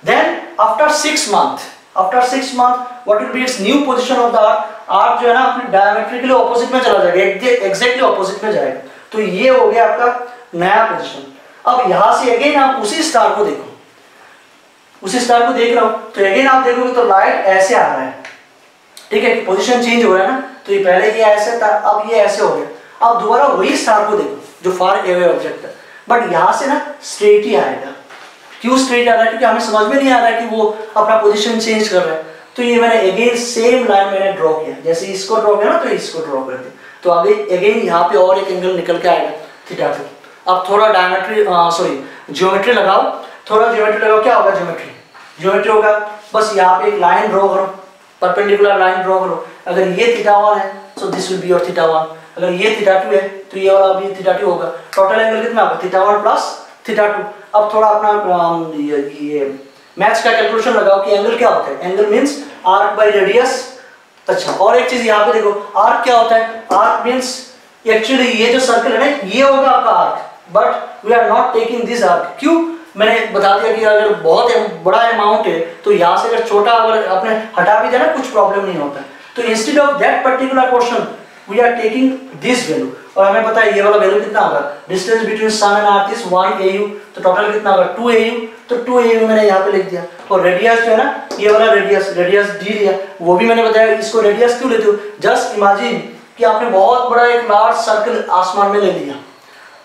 Then after 6 month what will be its new position of the earth. Earth जो है ना अपनी डायमेट्रिकली ऑपोजिट में चला जाएगा, एग्जैक्टली ऑपोजिट में जाएगा। तो ये हो गया आपका नया पोजीशन। अब यहाँ से अगेन आप उसी स्टार को देखो, उसी स्टार को देख रहा हूँ, तो अगेन आप देखोगे तो लाइट ऐसे आ रहा है, ठीक है, पोजीशन चेंज हो रहा है ना। तो ये पहले ये ऐसे था, अब ये ऐसे हो गया। अब दोबारा वही स्टार को देखो जो फार अवे ऑब्जेक्ट है, बट यहाँ से ना स्ट्रेट ही आएगा। क्यों स्ट्रेट आ रहा है? क्योंकि हमें समझ में नहीं आ रहा है कि वो अपना पोजीशन चेंज कर रहा है। तो ये मैंने अगेन सेम लाइन मैंने ड्रॉ किया, जैसे इसको ड्रॉ किया ना तो इसको ड्रॉ कर दिया। तो आगे अगेन यहाँ पे और एक एंगल निकल के आएगा थीटा 2। अब थोड़ा डायमेट्री ज्योमेट्री लगाओ, थोड़ा ज्योमेट्री लगाओ, क्या होगा? ज्योमेट्री होगा। बस यहाँ पे एक लाइन ड्रॉ करो, परपेंडिकुलर लाइन ड्रॉ करो। अगर ये थीटा 1 है so this will be your theta 1, अगर ये थीटा 2 है तो ये वाला भी थीटा 2 होगा। टोटल एंगल कितना होगा? Theta 1 plus theta 2। अब थोड़ा अपना ये मैथ्स का कैलकुलेशन लगाओ कि एंगल क्या होता है। Angle means arc by radius. अच्छा, और एक चीज यहाँ पे देखो, आर्क क्या होता है? आर्क मींस एक्चुअली ये जो सर्कल है ना ये होगा आपका arc, but we are not taking this arc. क्यों? मैंने बता दिया कि अगर बहुत बड़ा अमाउंट है तो यहाँ से अगर छोटा अगर आपने हटा भी दिया ना कुछ प्रॉब्लम नहीं होता। तो instead of that particular portion we are taking this value. और हमें पता है ये वाला वैल्यू कितना होगा? Distance between sun and earth is 1 AU, तो टोटल कितना होगा? 2 AU। तो 2 AU मैंने यहाँ पे लिख दिया। और रेडियस जो है ना ये वाला रेडियस D लिया, वो भी मैंने बताया। इसको रेडियस क्यों लेते हो? जस्ट इमेजिन कि आपने बहुत बड़ा एक लार्ज सर्कल आसमान में ले लिया।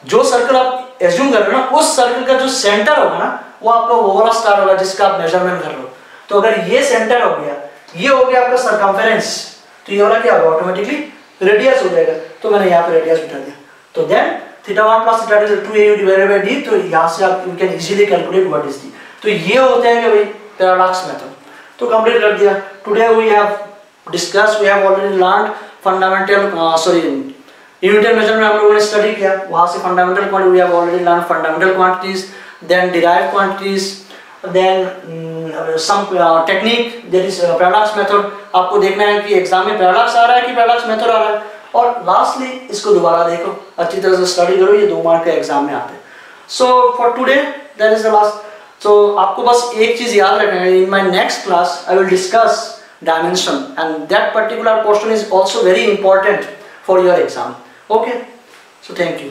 जो सर्कल आप एज्यूम कर रहे हो ना उस सर्कल का जो सेंटर होगा ना वो आपका वो वाला स्टार होगा जिसका आप मेजरमेंट कर रहे हो। तो अगर ये सेंटर हो गया, ये हो गया आपका सरकमफेरेंस, तो ये वाला क्या होगा? ऑटोमेटिकली रेडियस हो जाएगा। तो मैंने यहाँ पे रेडियस बिठा दिया। तो then theta 1 plus theta 2 is 2 AU divided by D। तो यहाँ से आप you can easily calculate what is D। तो ये होता है कि भाई पैराडॉक्स मेथड। तो कंप्लीट कर दिया। Today we have discuss, we have already learned fundamental unit measurement हम लोगों ने स्टडी किया। वहाँ से fundamental quantity we have already learn fundamental quantities, then derived quantities, then some technique that is paradox method. आपको देखना है कि एग्जाम में पैराडॉक्स आ रहा है कि पैराडॉक्स मेथड आ रहा है। और लास्टली इसको दोबारा देखो, अच्छी तरह से स्टडी करो, ये 2 मार्क के एग्जाम में आते हैं। So for today that is the last. So आपको बस एक चीज याद रखना है, in my next class I will discuss dimension and that particular portion is also very important for your exam. Okay, so thank you.